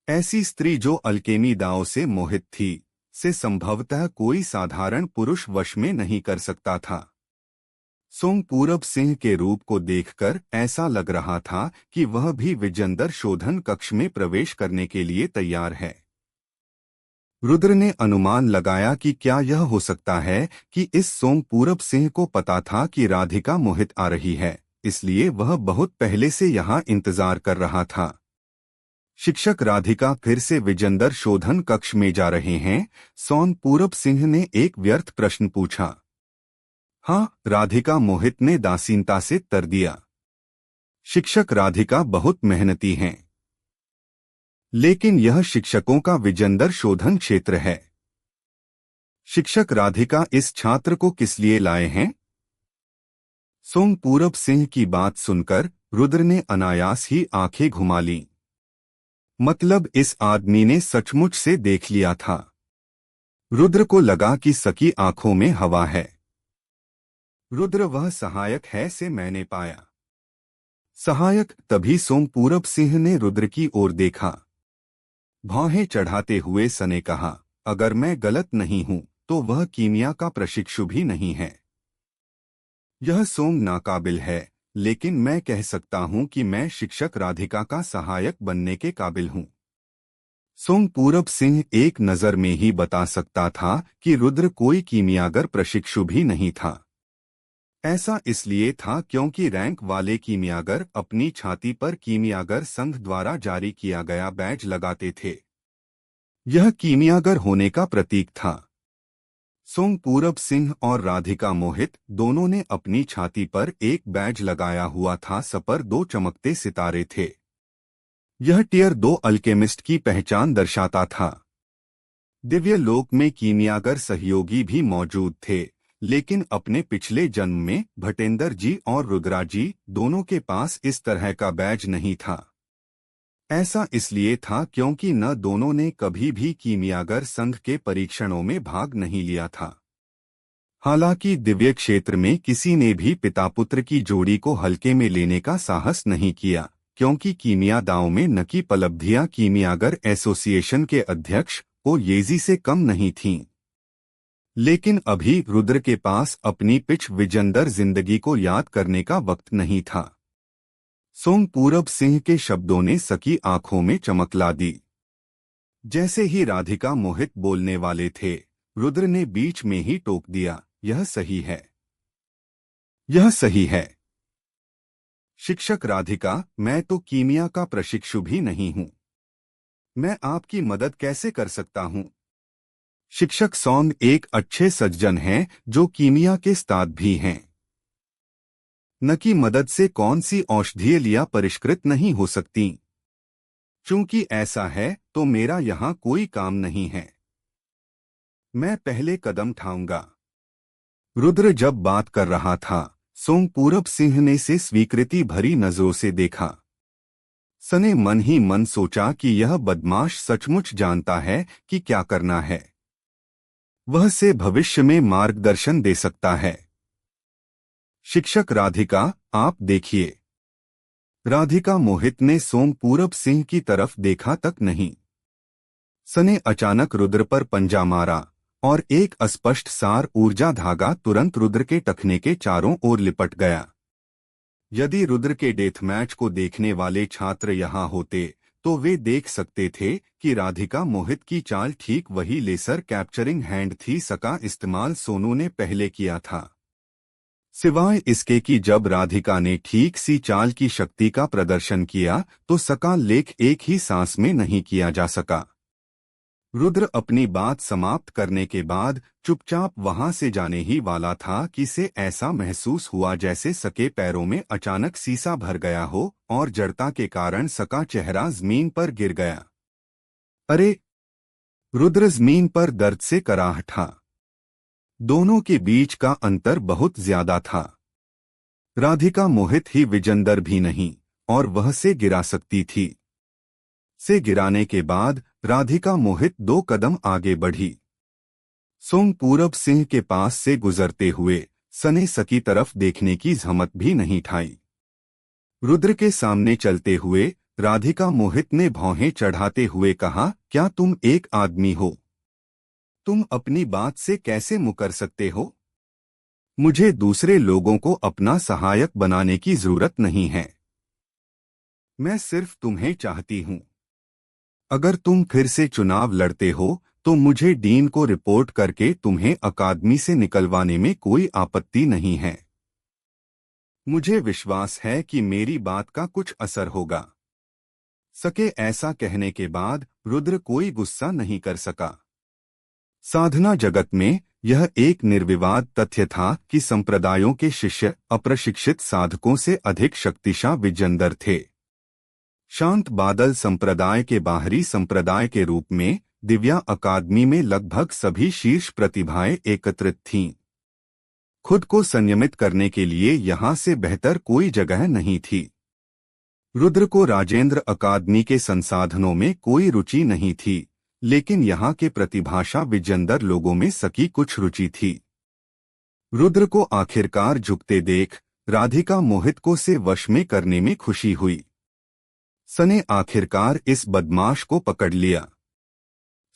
ऐसी स्त्री जो अल्केमी दांव से मोहित थी, से संभवतः कोई साधारण पुरुष वश में नहीं कर सकता था। सोम पूरब सिंह के रूप को देखकर ऐसा लग रहा था कि वह भी विजेंदर शोधन कक्ष में प्रवेश करने के लिए तैयार है। रुद्र ने अनुमान लगाया कि क्या यह हो सकता है कि इस सोम पूरब सिंह को पता था कि राधिका मोहित आ रही है, इसलिए वह बहुत पहले से यहाँ इंतजार कर रहा था। शिक्षक राधिका फिर से विजेंदर शोधन कक्ष में जा रहे हैं? सोम पूरब सिंह ने एक व्यर्थ प्रश्न पूछा। हाँ, राधिका मोहित ने दासीनता से उत्तर दिया। शिक्षक राधिका बहुत मेहनती हैं, लेकिन यह शिक्षकों का विजेंदर शोधन क्षेत्र है। शिक्षक राधिका इस छात्र को किस लिए लाए हैं? सोम पूरब सिंह की बात सुनकर रुद्र ने अनायास ही आंखें घुमा लीं। मतलब इस आदमी ने सचमुच से देख लिया था। रुद्र को लगा कि सकी आंखों में हवा है। रुद्र वह सहायक है से मैंने पाया। सहायक? तभी सोम पूरब सिंह ने रुद्र की ओर देखा। भौहें चढ़ाते हुए सने कहा, अगर मैं गलत नहीं हूं तो वह कीमिया का प्रशिक्षु भी नहीं है। यह सोम नाकाबिल है, लेकिन मैं कह सकता हूं कि मैं शिक्षक राधिका का सहायक बनने के काबिल हूं। सोम पूरब सिंह एक नजर में ही बता सकता था कि रुद्र कोई कीमियागर प्रशिक्षु भी नहीं था। ऐसा इसलिए था क्योंकि रैंक वाले कीमियागर अपनी छाती पर कीमियागर संघ द्वारा जारी किया गया बैज लगाते थे। यह कीमियागर होने का प्रतीक था। सोम पूरब सिंह और राधिका मोहित दोनों ने अपनी छाती पर एक बैज लगाया हुआ था। सब पर 2 चमकते सितारे थे। यह टियर 2 अल्केमिस्ट की पहचान दर्शाता था। दिव्य लोक में कीमियागर सहयोगी भी मौजूद थे, लेकिन अपने पिछले जन्म में भटेंद्र जी और रुद्रा जी दोनों के पास इस तरह का बैज नहीं था। ऐसा इसलिए था क्योंकि न दोनों ने कभी भी कीमियागर संघ के परीक्षणों में भाग नहीं लिया था। हालांकि दिव्य क्षेत्र में किसी ने भी पिता पुत्र की जोड़ी को हल्के में लेने का साहस नहीं किया, क्योंकि कीमिया दांव में न की उपलब्धियां कीमियागर एसोसिएशन के अध्यक्ष को येजी से कम नहीं थीं। लेकिन अभी रुद्र के पास अपनी पिछ विजेंदर जिंदगी को याद करने का वक्त नहीं था। सोम पूरब सिंह के शब्दों ने सकी आंखों में चमक ला दी। जैसे ही राधिका मोहित बोलने वाले थे, रुद्र ने बीच में ही टोक दिया, यह सही है, यह सही है। शिक्षक राधिका, मैं तो कीमिया का प्रशिक्षु भी नहीं हूं। मैं आपकी मदद कैसे कर सकता हूं? शिक्षक सोम एक अच्छे सज्जन हैं जो कीमिया के उस्ताद भी हैं। न की मदद से कौन सी औषधियां लिया परिष्कृत नहीं हो सकती। चूंकि ऐसा है तो मेरा यहाँ कोई काम नहीं है। मैं पहले कदम उठाऊंगा। रुद्र जब बात कर रहा था, सोम पूरब सिंह ने से स्वीकृति भरी नजरों से देखा। सने मन ही मन सोचा कि यह बदमाश सचमुच जानता है कि क्या करना है। वह से भविष्य में मार्गदर्शन दे सकता है। शिक्षक राधिका, आप देखिए। राधिका मोहित ने सोम पूरब सिंह की तरफ देखा तक नहीं। सने अचानक रुद्र पर पंजा मारा और एक अस्पष्ट सार ऊर्जा धागा तुरंत रुद्र के टखने के चारों ओर लिपट गया। यदि रुद्र के डेथ मैच को देखने वाले छात्र यहाँ होते तो वे देख सकते थे कि राधिका मोहित की चाल ठीक वही लेसर कैप्चरिंग हैंड थी सका इस्तेमाल सोनू ने पहले किया था। सिवाय इसके कि जब राधिका ने ठीक सी चाल की शक्ति का प्रदर्शन किया तो सका लेख एक ही सांस में नहीं किया जा सका। रुद्र अपनी बात समाप्त करने के बाद चुपचाप वहां से जाने ही वाला था कि से ऐसा महसूस हुआ जैसे सके पैरों में अचानक सीसा भर गया हो और जड़ता के कारण सका चेहरा जमीन पर गिर गया। अरे! रुद्र जमीन पर दर्द से कराहटा। दोनों के बीच का अंतर बहुत ज्यादा था। राधिका मोहित ही विजेंदर भी नहीं और वह से गिरा सकती थी। से गिराने के बाद राधिका मोहित 2 कदम आगे बढ़ी। सोम पूरब सिंह के पास से गुजरते हुए सने सकी तरफ देखने की हिम्मत भी नहीं ठाई। रुद्र के सामने चलते हुए राधिका मोहित ने भौहें चढ़ाते हुए कहा, क्या तुम एक आदमी हो? तुम अपनी बात से कैसे मुकर सकते हो? मुझे दूसरे लोगों को अपना सहायक बनाने की जरूरत नहीं है। मैं सिर्फ तुम्हें चाहती हूं। अगर तुम फिर से चुनाव लड़ते हो तो मुझे डीन को रिपोर्ट करके तुम्हें अकादमी से निकलवाने में कोई आपत्ति नहीं है। मुझे विश्वास है कि मेरी बात का कुछ असर होगा। सके ऐसा कहने के बाद रुद्र कोई गुस्सा नहीं कर सका। साधना जगत में यह एक निर्विवाद तथ्य था कि संप्रदायों के शिष्य अप्रशिक्षित साधकों से अधिक शक्तिशाली विजेंदर थे। शांत बादल संप्रदाय के बाहरी संप्रदाय के रूप में दिव्या अकादमी में लगभग सभी शीर्ष प्रतिभाएं एकत्रित थीं। खुद को संयमित करने के लिए यहाँ से बेहतर कोई जगह नहीं थी। रुद्र को राजेंद्र अकादमी के संसाधनों में कोई रुचि नहीं थी, लेकिन यहाँ के प्रतिभाशाली विजेंदर लोगों में सकी कुछ रुचि थी। रुद्र को आखिरकार झुकते देख राधिका मोहित को से वश में करने में खुशी हुई। सने आखिरकार इस बदमाश को पकड़ लिया।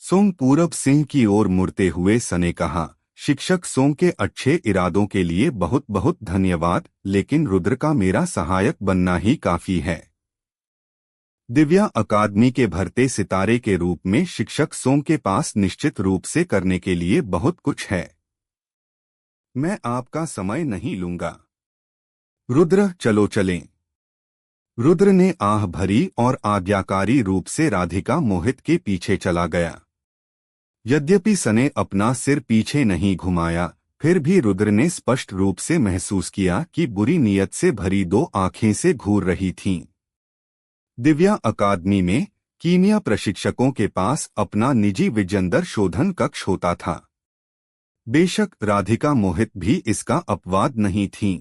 सोंग पूरब सिंह की ओर मुड़ते हुए सने कहा, शिक्षक सोंग के अच्छे इरादों के लिए बहुत बहुत धन्यवाद, लेकिन रुद्र का मेरा सहायक बनना ही काफी है। दिव्या अकादमी के भरते सितारे के रूप में शिक्षक सोंग के पास निश्चित रूप से करने के लिए बहुत कुछ है। मैं आपका समय नहीं लूंगा। रुद्र चलो चलें। रुद्र ने आह भरी और आज्ञाकारी रूप से राधिका मोहित के पीछे चला गया। यद्यपि सने अपना सिर पीछे नहीं घुमाया, फिर भी रुद्र ने स्पष्ट रूप से महसूस किया कि बुरी नीयत से भरी दो आंखें से घूर रही थीं। दिव्या अकादमी में कीमिया प्रशिक्षकों के पास अपना निजी विजेंदर शोधन कक्ष होता था। बेशक राधिका मोहित भी इसका अपवाद नहीं थीं।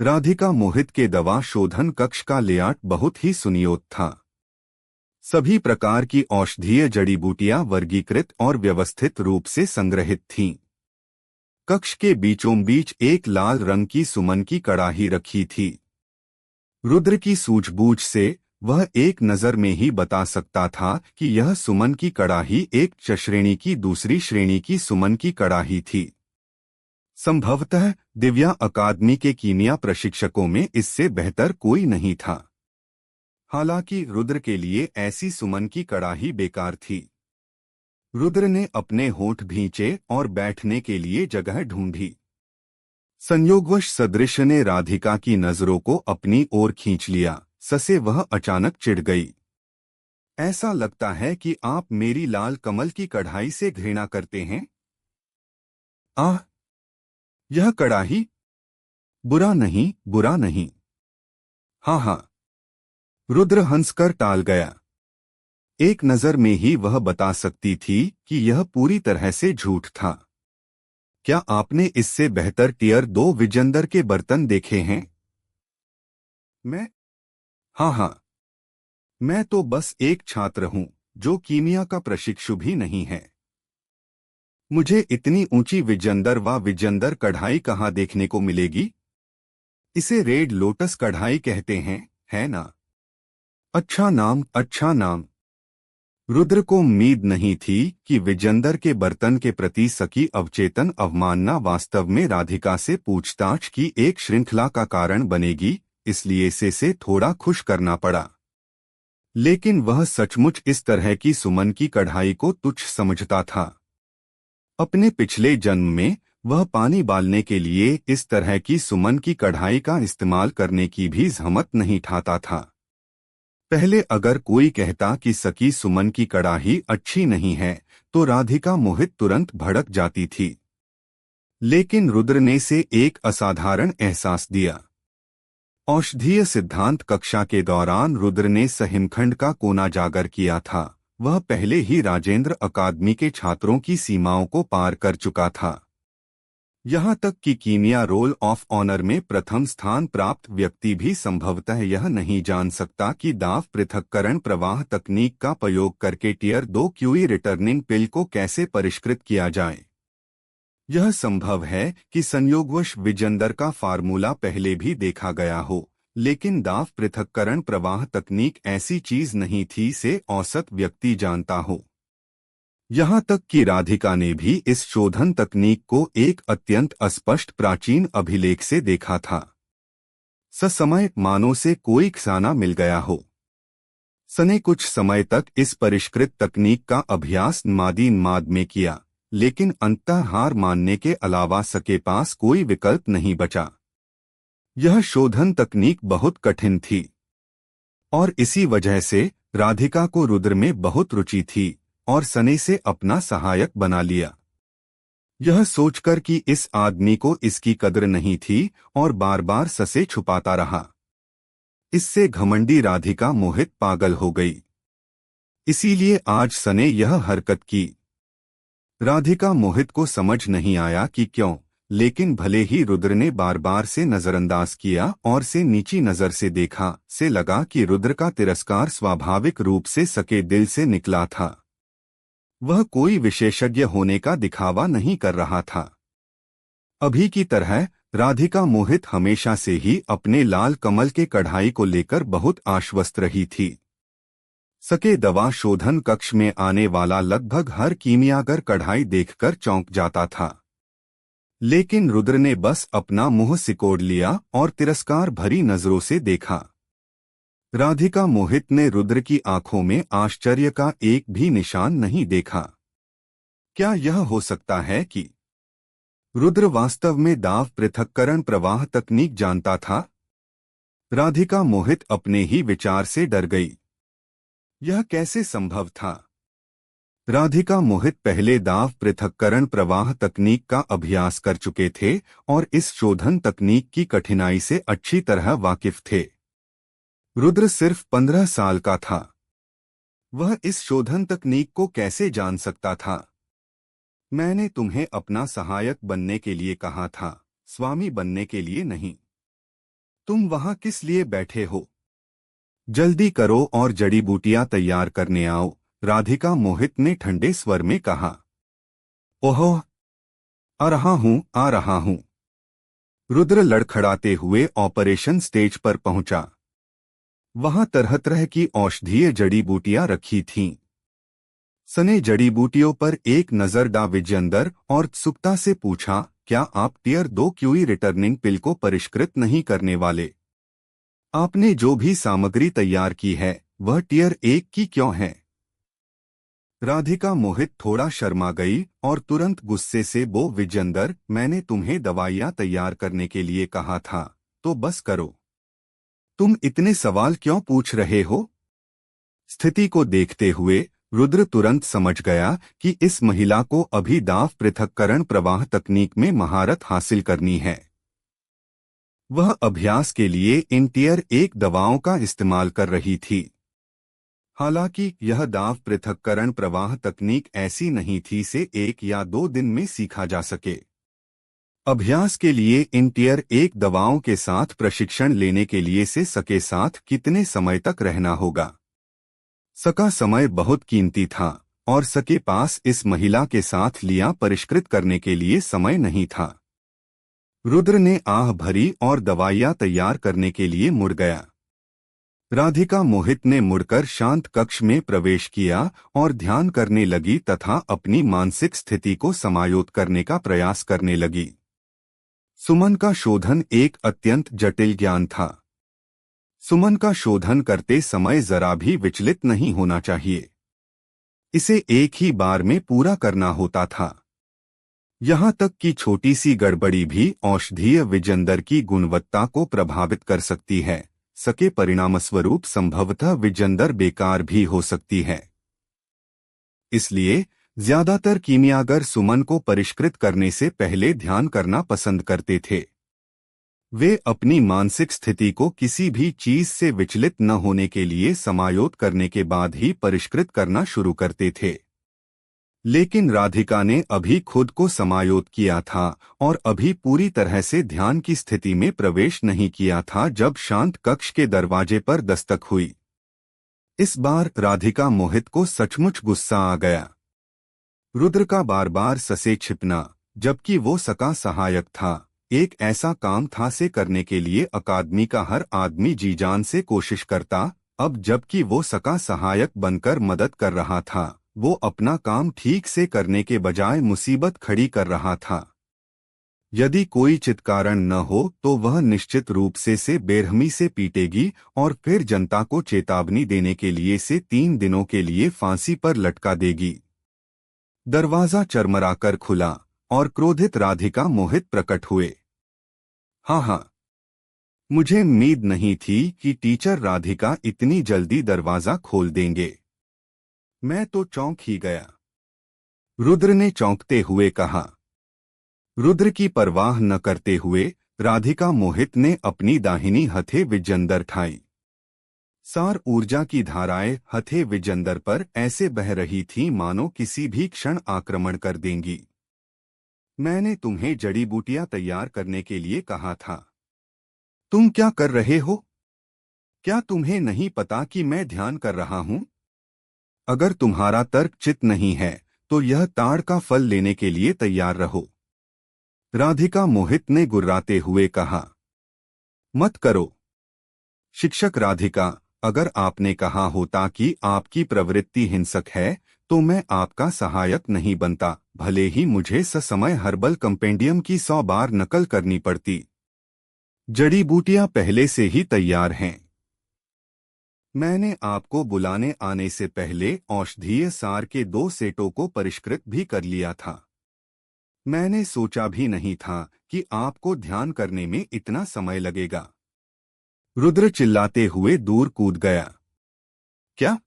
राधिका मोहित के दवा शोधन कक्ष का लेआउट बहुत ही सुनियोजित था। सभी प्रकार की औषधीय जड़ी बूटियां वर्गीकृत और व्यवस्थित रूप से संग्रहित थीं। कक्ष के बीचों बीच एक लाल रंग की सुमन की कड़ाही रखी थी। रुद्र की सूझबूझ से वह एक नजर में ही बता सकता था कि यह सुमन की कड़ाही एक श्रेणी की दूसरी श्रेणी की सुमन की कड़ाही थी। संभवतः दिव्या अकादमी के कीमिया प्रशिक्षकों में इससे बेहतर कोई नहीं था। हालांकि रुद्र के लिए ऐसी सुमन की कड़ाही बेकार थी। रुद्र ने अपने होंठ भींचे और बैठने के लिए जगह ढूंढी। संयोगवश सदृश ने राधिका की नजरों को अपनी ओर खींच लिया। ससे वह अचानक चिढ़ गई। ऐसा लगता है कि आप मेरी लाल कमल की कढ़ाई से घृणा करते हैं। आह, यह कड़ाही? बुरा नहीं, बुरा नहीं। हाँ हाँ। रुद्र हंसकर टाल गया। एक नजर में ही वह बता सकती थी कि यह पूरी तरह से झूठ था। क्या आपने इससे बेहतर टियर 2 विजेंदर के बर्तन देखे हैं? मैं? हाँ हाँ। मैं तो बस एक छात्र हूं जो कीमिया का प्रशिक्षु भी नहीं है। मुझे इतनी ऊंची विजेंदर व विजेंदर कढ़ाई कहाँ देखने को मिलेगी? इसे रेड लोटस कढ़ाई कहते हैं, है ना? अच्छा नाम, अच्छा नाम। रुद्र को उम्मीद नहीं थी कि विजेंदर के बर्तन के प्रति सकी अवचेतन अवमानना वास्तव में राधिका से पूछताछ की एक श्रृंखला का कारण बनेगी, इसलिए से थोड़ा खुश करना पड़ा। लेकिन वह सचमुच इस तरह की सुमन की कढ़ाई को तुच्छ समझता था। अपने पिछले जन्म में वह पानी बालने के लिए इस तरह की सुमन की कढ़ाई का इस्तेमाल करने की भी हिम्मत नहीं ठाता था। पहले अगर कोई कहता कि सकी सुमन की कड़ाही अच्छी नहीं है तो राधिका मोहित तुरंत भड़क जाती थी। लेकिन रुद्र ने से एक असाधारण एहसास दिया। औषधीय सिद्धांत कक्षा के दौरान रुद्र ने सहिमखंड का कोना जागर किया था। वह पहले ही राजेंद्र अकादमी के छात्रों की सीमाओं को पार कर चुका था। यहाँ तक कि कीमिया रोल ऑफ ऑनर में प्रथम स्थान प्राप्त व्यक्ति भी संभवतः यह नहीं जान सकता कि दाब पृथक्करण प्रवाह तकनीक का प्रयोग करके टियर 2 क्यूई रिटर्निंग पिल को कैसे परिष्कृत किया जाए। यह संभव है कि संयोगवश विजेंदर का फार्मूला पहले भी देखा गया हो, लेकिन दाब पृथक्करण प्रवाह तकनीक ऐसी चीज नहीं थी से औसत व्यक्ति जानता हो। यहाँ तक कि राधिका ने भी इस शोधन तकनीक को एक अत्यंत अस्पष्ट प्राचीन अभिलेख से देखा था। समय मानो से कोई खजाना मिल गया हो। सने कुछ समय तक इस परिष्कृत तकनीक का अभ्यास माद में किया, लेकिन अंततः हार मानने के अलावा सके पास कोई विकल्प नहीं बचा। यह शोधन तकनीक बहुत कठिन थी और इसी वजह से राधिका को रुद्र में बहुत रुचि थी और सने से अपना सहायक बना लिया। यह सोचकर कि इस आदमी को इसकी कद्र नहीं थी और बार बार ससे छुपाता रहा। इससे घमंडी राधिका मोहित पागल हो गई। इसीलिए आज सने यह हरकत की। राधिका मोहित को समझ नहीं आया कि क्यों, लेकिन भले ही रुद्र ने बार बार से नजरअंदाज किया और से नीची नजर से देखा, से लगा कि रुद्र का तिरस्कार स्वाभाविक रूप से सके दिल से निकला था। वह कोई विशेषज्ञ होने का दिखावा नहीं कर रहा था। अभी की तरह राधिका मोहित हमेशा से ही अपने लाल कमल के कढ़ाई को लेकर बहुत आश्वस्त रही थी। सके दवा शोधन कक्ष में आने वाला लगभग हर कीमियागर कढ़ाई देखकर चौंक जाता था, लेकिन रुद्र ने बस अपना मुंह सिकोड़ लिया और तिरस्कार भरी नजरों से देखा। राधिका मोहित ने रुद्र की आंखों में आश्चर्य का एक भी निशान नहीं देखा। क्या यह हो सकता है कि रुद्र वास्तव में दाब पृथक्करण प्रवाह तकनीक जानता था? राधिका मोहित अपने ही विचार से डर गई। यह कैसे संभव था? राधिका मोहित पहले दाब पृथक्करण प्रवाह तकनीक का अभ्यास कर चुके थे और इस शोधन तकनीक की कठिनाई से अच्छी तरह वाकिफ थे। रुद्र सिर्फ 15 साल का था। वह इस शोधन तकनीक को कैसे जान सकता था? मैंने तुम्हें अपना सहायक बनने के लिए कहा था, स्वामी बनने के लिए नहीं। तुम वहां किस लिए बैठे हो? जल्दी करो और जड़ी बूटियां तैयार करने आओ, राधिका मोहित ने ठंडे स्वर में कहा। ओहो, आ रहा हूं। रुद्र लड़खड़ाते हुए ऑपरेशन स्टेज पर पहुंचा। वहां तरह तरह की औषधीय जड़ी बूटियां रखी थीं। सने जड़ी बूटियों पर एक नजर डाल विजयंदर और उत्सुकता से पूछा, क्या आप टियर 2 क्यूई रिटर्निंग पिल को परिष्कृत नहीं करने वाले? आपने जो भी सामग्री तैयार की है वह टियर 1 की क्यों है? राधिका मोहित थोड़ा शर्मा गई और तुरंत गुस्से से विजयंदर, मैंने तुम्हें दवाइयां तैयार करने के लिए कहा था, तो बस करो। तुम इतने सवाल क्यों पूछ रहे हो? स्थिति को देखते हुए रुद्र तुरंत समझ गया कि इस महिला को अभी दाब पृथक्करण प्रवाह तकनीक में महारत हासिल करनी है। वह अभ्यास के लिए इन टियर 1 दवाओं का इस्तेमाल कर रही थी। हालांकि यह दाब पृथक्करण प्रवाह तकनीक ऐसी नहीं थी से 1 या 2 दिन में सीखा जा सके। अभ्यास के लिए इन टियर 1 दवाओं के साथ प्रशिक्षण लेने के लिए से सके साथ कितने समय तक रहना होगा? सका समय बहुत कीमती था और सके पास इस महिला के साथ लिया परिष्कृत करने के लिए समय नहीं था। रुद्र ने आह भरी और दवाइयां तैयार करने के लिए मुड़ गया। राधिका मोहित ने मुड़कर शांत कक्ष में प्रवेश किया और ध्यान करने लगी तथा अपनी मानसिक स्थिति को समायोजित करने का प्रयास करने लगी। सुमन का शोधन एक अत्यंत जटिल ज्ञान था। सुमन का शोधन करते समय जरा भी विचलित नहीं होना चाहिए। इसे एक ही बार में पूरा करना होता था। यहाँ तक कि छोटी सी गड़बड़ी भी औषधीय विजयंदर की गुणवत्ता को प्रभावित कर सकती है। सके परिणामस्वरूप संभवतः विजयंदर बेकार भी हो सकती है। इसलिए ज्यादातर कीमियागर सुमन को परिष्कृत करने से पहले ध्यान करना पसंद करते थे। वे अपनी मानसिक स्थिति को किसी भी चीज से विचलित न होने के लिए समायोजित करने के बाद ही परिष्कृत करना शुरू करते थे। लेकिन राधिका ने अभी खुद को समायोजित किया था और अभी पूरी तरह से ध्यान की स्थिति में प्रवेश नहीं किया था जब शांत कक्ष के दरवाजे पर दस्तक हुई। इस बार राधिका मोहित को सचमुच गुस्सा आ गया। रुद्र का बार बार ससे छिपना, जबकि वो सका सहायक था, एक ऐसा काम था से करने के लिए अकादमी का हर आदमी जी जान से कोशिश करता। अब जबकि वो सका सहायक बनकर मदद कर रहा था, वो अपना काम ठीक से करने के बजाय मुसीबत खड़ी कर रहा था। यदि कोई चित्कारण न हो तो वह निश्चित रूप से बेरहमी से पीटेगी और फिर जनता को चेतावनी देने के लिए से 3 दिनों के लिए फांसी पर लटका देगी। दरवाजा चरमराकर खुला और क्रोधित राधिका मोहित प्रकट हुए। हाँ हाँ, मुझे उम्मीद नहीं थी कि टीचर राधिका इतनी जल्दी दरवाजा खोल देंगे। मैं तो चौंक ही गया। रुद्र ने चौंकते हुए कहा। रुद्र की परवाह न करते हुए राधिका मोहित ने अपनी दाहिनी हथे विजेंदर ठाई। सार ऊर्जा की धाराएं हथे विजेंदर पर ऐसे बह रही थीं मानो किसी भी क्षण आक्रमण कर देंगी। मैंने तुम्हें जड़ी बूटियां तैयार करने के लिए कहा था। तुम क्या कर रहे हो? क्या तुम्हें नहीं पता कि मैं ध्यान कर रहा हूं? अगर तुम्हारा तर्क चित नहीं है तो यह ताड़ का फल लेने के लिए तैयार रहो। राधिका मोहित ने गुर्राते हुए कहा। मत करो। शिक्षक राधिका, अगर आपने कहा होता कि आपकी प्रवृत्ति हिंसक है तो मैं आपका सहायक नहीं बनता, भले ही मुझे ससमय हर्बल कंपेंडियम की 100 बार नकल करनी पड़ती। जड़ी बूटियां पहले से ही तैयार हैं। मैंने आपको बुलाने आने से पहले औषधीय सार के 2 सेटों को परिष्कृत भी कर लिया था। मैंने सोचा भी नहीं था कि आपको ध्यान करने में इतना समय लगेगा। रुद्र चिल्लाते हुए दूर कूद गया। क्या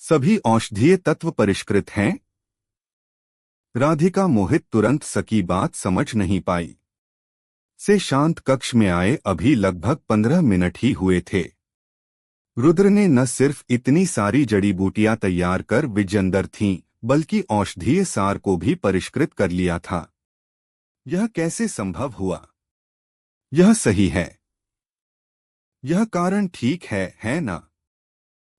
सभी औषधीय तत्व परिष्कृत हैं? राधिका मोहित तुरंत सकी बात समझ नहीं पाई। से शांत कक्ष में आए अभी लगभग 15 मिनट ही हुए थे। रुद्र ने न सिर्फ इतनी सारी जड़ी बूटियां तैयार कर विजेंदर थीं, बल्कि औषधीय सार को भी परिष्कृत कर लिया था। यह कैसे संभव हुआ? यह सही है। यह कारण ठीक है ना?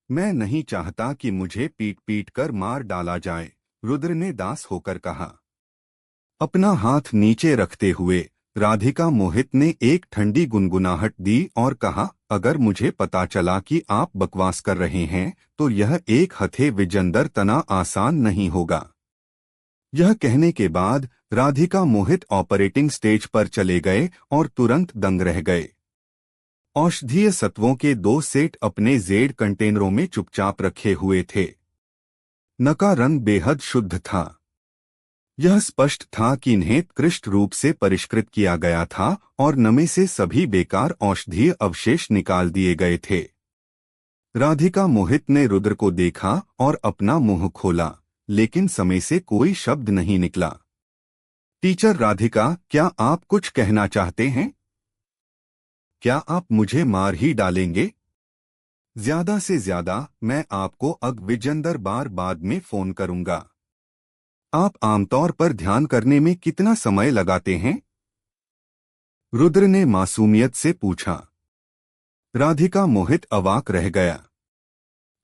मैं नहीं चाहता कि मुझे पीट पीट कर मार डाला जाए, रुद्र ने दास होकर कहा। अपना हाथ नीचे रखते हुए राधिका मोहित ने एक ठंडी गुनगुनाहट दी और कहा, अगर मुझे पता चला कि आप बकवास कर रहे हैं तो यह एक हथे विजेंदर तना आसान नहीं होगा। यह कहने के बाद राधिका मोहित ऑपरेटिंग स्टेज पर चले गए और तुरंत दंग रह गए। औषधीय सत्वों के 2 सेट अपने जेड कंटेनरों में चुपचाप रखे हुए थे। न का रंग बेहद शुद्ध था। यह स्पष्ट था कि इन्हें उत्कृष्ट रूप से परिष्कृत किया गया था और नमे से सभी बेकार औषधीय अवशेष निकाल दिए गए थे। राधिका मोहित ने रुद्र को देखा और अपना मुंह खोला, लेकिन समय से कोई शब्द नहीं निकला। टीचर राधिका, क्या आप कुछ कहना चाहते हैं? क्या आप मुझे मार ही डालेंगे? ज्यादा से ज्यादा मैं आपको अग विजेंदर बार बाद में फोन करूंगा। आप आमतौर पर ध्यान करने में कितना समय लगाते हैं? रुद्र ने मासूमियत से पूछा। राधिका मोहित अवाक रह गया।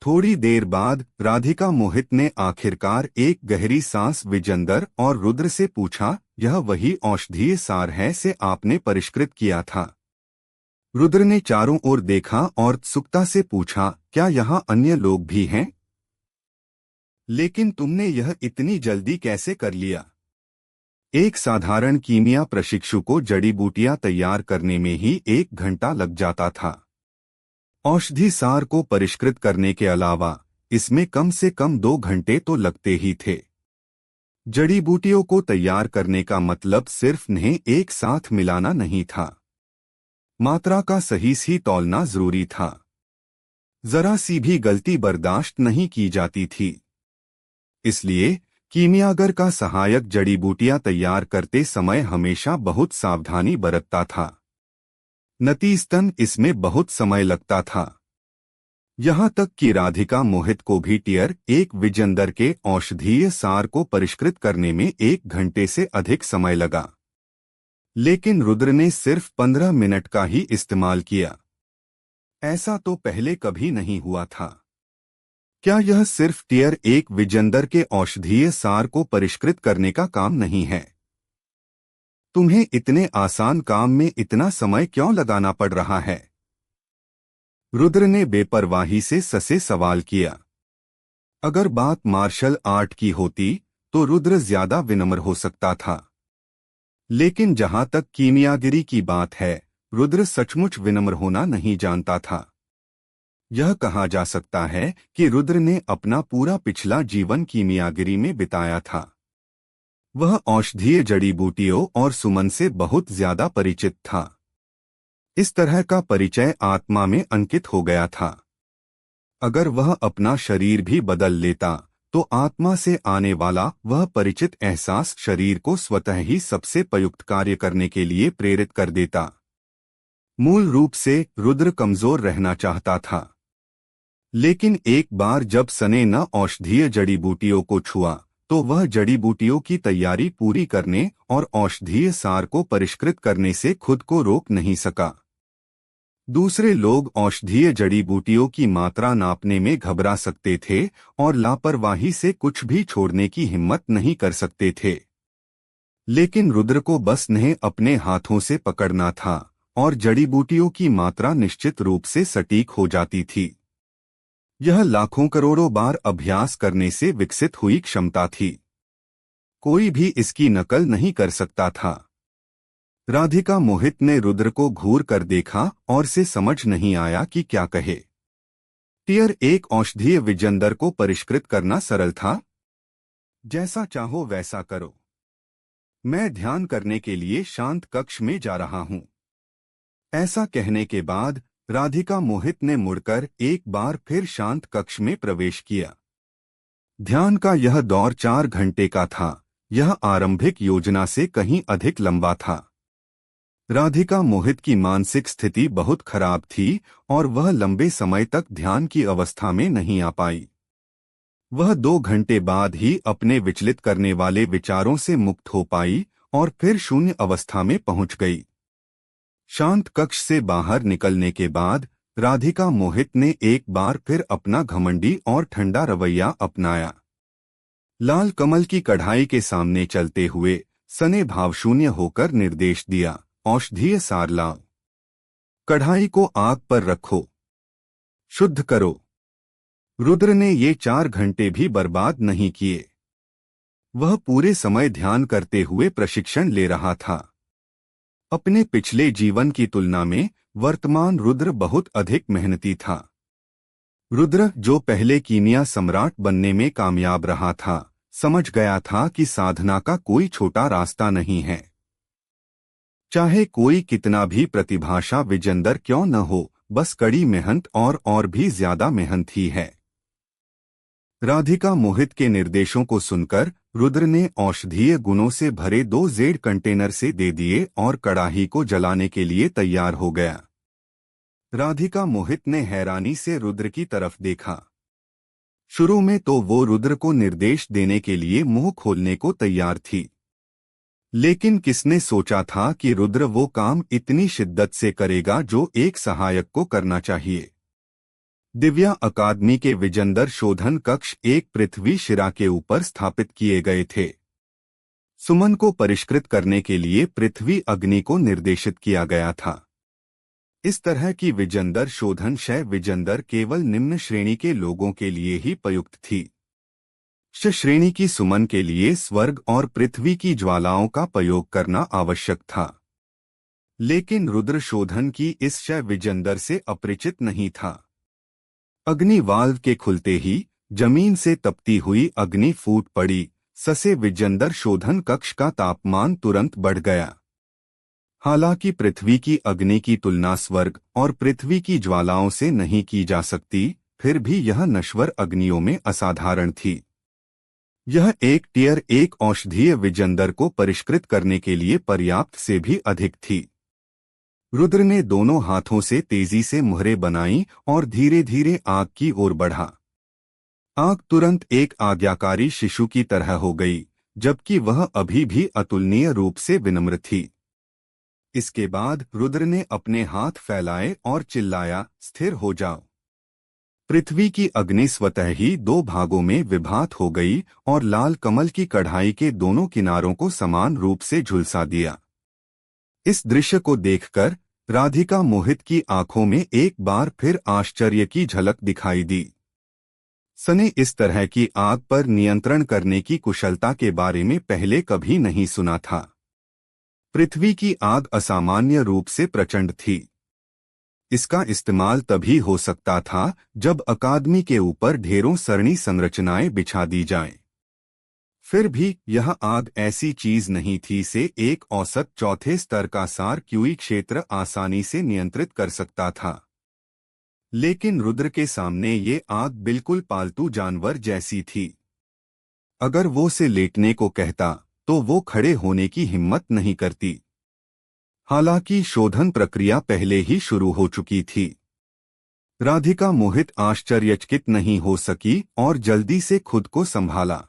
थोड़ी देर बाद राधिका मोहित ने आखिरकार एक गहरी सांस विजेंदर और रुद्र से पूछा, यह वही औषधीय सार है से आपने परिष्कृत किया था? रुद्र ने चारों ओर देखा और उत्सुकता से पूछा, क्या यहाँ अन्य लोग भी हैं? लेकिन तुमने यह इतनी जल्दी कैसे कर लिया? एक साधारण कीमिया प्रशिक्षु को जड़ी बूटियां तैयार करने में ही 1 घंटा लग जाता था। औषधि सार को परिष्कृत करने के अलावा इसमें कम से कम 2 घंटे तो लगते ही थे। जड़ी बूटियों को तैयार करने का मतलब सिर्फ इन्हें एक साथ मिलाना नहीं था। मात्रा का सही तौलना जरूरी था। जरा सी भी गलती बर्दाश्त नहीं की जाती थी। इसलिए कीमियागर का सहायक जड़ी बूटियां तैयार करते समय हमेशा बहुत सावधानी बरतता था। नतीजतन इसमें बहुत समय लगता था। यहाँ तक कि राधिका मोहित को भी टियर 1 विजेंदर के औषधीय सार को परिष्कृत करने में 1 घंटे से अधिक समय लगा। लेकिन रुद्र ने सिर्फ 15 मिनट का ही इस्तेमाल किया। ऐसा तो पहले कभी नहीं हुआ था। क्या यह सिर्फ टियर 1 विजेंदर के औषधीय सार को परिष्कृत करने का काम नहीं है? तुम्हें इतने आसान काम में इतना समय क्यों लगाना पड़ रहा है? रुद्र ने बेपरवाही से सवाल किया। अगर बात मार्शल आर्ट की होती तो रुद्र ज्यादा विनम्र हो सकता था, लेकिन जहां तक कीमियागिरी की बात है, रुद्र सचमुच विनम्र होना नहीं जानता था। यह कहा जा सकता है कि रुद्र ने अपना पूरा पिछला जीवन कीमियागिरी में बिताया था। वह औषधीय जड़ी बूटियों और सुमन से बहुत ज्यादा परिचित था। इस तरह का परिचय आत्मा में अंकित हो गया था। अगर वह अपना शरीर भी बदल लेता तो आत्मा से आने वाला वह परिचित एहसास शरीर को स्वतः ही सबसे प्रयुक्त कार्य करने के लिए प्रेरित कर देता। मूल रूप से रुद्र कमजोर रहना चाहता था, लेकिन एक बार जब सने न औषधीय जड़ी बूटियों को छुआ तो वह जड़ी बूटियों की तैयारी पूरी करने और औषधीय सार को परिष्कृत करने से खुद को रोक नहीं सका। दूसरे लोग औषधीय जड़ी बूटियों की मात्रा नापने में घबरा सकते थे और लापरवाही से कुछ भी छोड़ने की हिम्मत नहीं कर सकते थे, लेकिन रुद्र को बस उन्हें अपने हाथों से पकड़ना था और जड़ी बूटियों की मात्रा निश्चित रूप से सटीक हो जाती थी। यह लाखों करोड़ों बार अभ्यास करने से विकसित हुई क्षमता थी। कोई भी इसकी नकल नहीं कर सकता था। राधिका मोहित ने रुद्र को घूर कर देखा और से समझ नहीं आया कि क्या कहे। टियर एक औषधीय विजंदर को परिष्कृत करना सरल था। जैसा चाहो वैसा करो, मैं ध्यान करने के लिए शांत कक्ष में जा रहा हूं। ऐसा कहने के बाद राधिका मोहित ने मुड़कर एक बार फिर शांत कक्ष में प्रवेश किया। ध्यान का यह दौर 4 घंटे का था। यह आरंभिक योजना से कहीं अधिक लंबा था। राधिका मोहित की मानसिक स्थिति बहुत खराब थी और वह लंबे समय तक ध्यान की अवस्था में नहीं आ पाई। वह 2 घंटे बाद ही अपने विचलित करने वाले विचारों से मुक्त हो पाई और फिर शून्य अवस्था में पहुंच गई। शांत कक्ष से बाहर निकलने के बाद राधिका मोहित ने एक बार फिर अपना घमंडी और ठंडा रवैया अपनाया। लाल कमल की कढ़ाई के सामने चलते हुए सने भावशून्य होकर निर्देश दिया, औषधीय सार लाओ। कढ़ाई को आग पर रखो, शुद्ध करो। रुद्र ने ये 4 घंटे भी बर्बाद नहीं किए। वह पूरे समय ध्यान करते हुए प्रशिक्षण ले रहा था। अपने पिछले जीवन की तुलना में वर्तमान रुद्र बहुत अधिक मेहनती था। रुद्र, जो पहले कीमिया सम्राट बनने में कामयाब रहा था, समझ गया था कि साधना का कोई छोटा रास्ता नहीं है। चाहे कोई कितना भी प्रतिभाशाली विजंदर क्यों न हो, बस कड़ी मेहनत और भी ज्यादा मेहनत ही है। राधिका मोहित के निर्देशों को सुनकर रुद्र ने औषधीय गुणों से भरे 2 जेड कंटेनर से दे दिए और कड़ाही को जलाने के लिए तैयार हो गया। राधिका मोहित ने हैरानी से रुद्र की तरफ देखा। शुरू में तो वो रुद्र को निर्देश देने के लिए मुंह खोलने को तैयार थी, लेकिन किसने सोचा था कि रुद्र वो काम इतनी शिद्दत से करेगा जो एक सहायक को करना चाहिए। दिव्या अकादमी के विजंदर शोधन कक्ष एक पृथ्वी शिरा के ऊपर स्थापित किए गए थे। सुमन को परिष्कृत करने के लिए पृथ्वी अग्नि को निर्देशित किया गया था। इस तरह की विजंदर शोधन शय विजंदर केवल निम्न श्रेणी के लोगों के लिए ही प्रयुक्त थी। श श्रेणी की सुमन के लिए स्वर्ग और पृथ्वी की ज्वालाओं का प्रयोग करना आवश्यक था, लेकिन रुद्र शोधन की इस शय विजंदर से अपरिचित नहीं था। अग्नि वाल्व के खुलते ही जमीन से तपती हुई अग्नि फूट पड़ी। ससे विजंदर शोधन कक्ष का तापमान तुरंत बढ़ गया। हालांकि पृथ्वी की अग्नि की तुलना स्वर्ग और पृथ्वी की ज्वालाओं से नहीं की जा सकती, फिर भी यह नश्वर अग्नियों में असाधारण थी। यह एक टियर 1 औषधीय विजंदर को परिष्कृत करने के लिए पर्याप्त से भी अधिक थी। रुद्र ने दोनों हाथों से तेजी से मुहरें बनाई और धीरे धीरे आग की ओर बढ़ा। आग तुरंत एक आज्ञाकारी शिशु की तरह हो गई, जबकि वह अभी भी अतुलनीय रूप से विनम्र थी। इसके बाद रुद्र ने अपने हाथ फैलाए और चिल्लाया, स्थिर हो जाओ। पृथ्वी की अग्नि स्वतः ही 2 भागों में विभात हो गई और लाल कमल की कढ़ाई के दोनों किनारों को समान रूप से झुलसा दिया। इस दृश्य को देखकर राधिका मोहित की आंखों में एक बार फिर आश्चर्य की झलक दिखाई दी। सने इस तरह की आग पर नियंत्रण करने की कुशलता के बारे में पहले कभी नहीं सुना था। पृथ्वी की आग असामान्य रूप से प्रचंड थी। इसका इस्तेमाल तभी हो सकता था जब अकादमी के ऊपर ढेरों सरणी संरचनाएं बिछा दी जाएं। फिर भी यह आग ऐसी चीज नहीं थी से एक औसत चौथे स्तर का सार क्यूई क्षेत्र आसानी से नियंत्रित कर सकता था। लेकिन रुद्र के सामने ये आग बिल्कुल पालतू जानवर जैसी थी। अगर वो से लेटने को कहता तो वो खड़े होने की हिम्मत नहीं करती। हालांकि शोधन प्रक्रिया पहले ही शुरू हो चुकी थी। राधिका मोहित आश्चर्यचकित नहीं हो सकी और जल्दी से खुद को संभाला।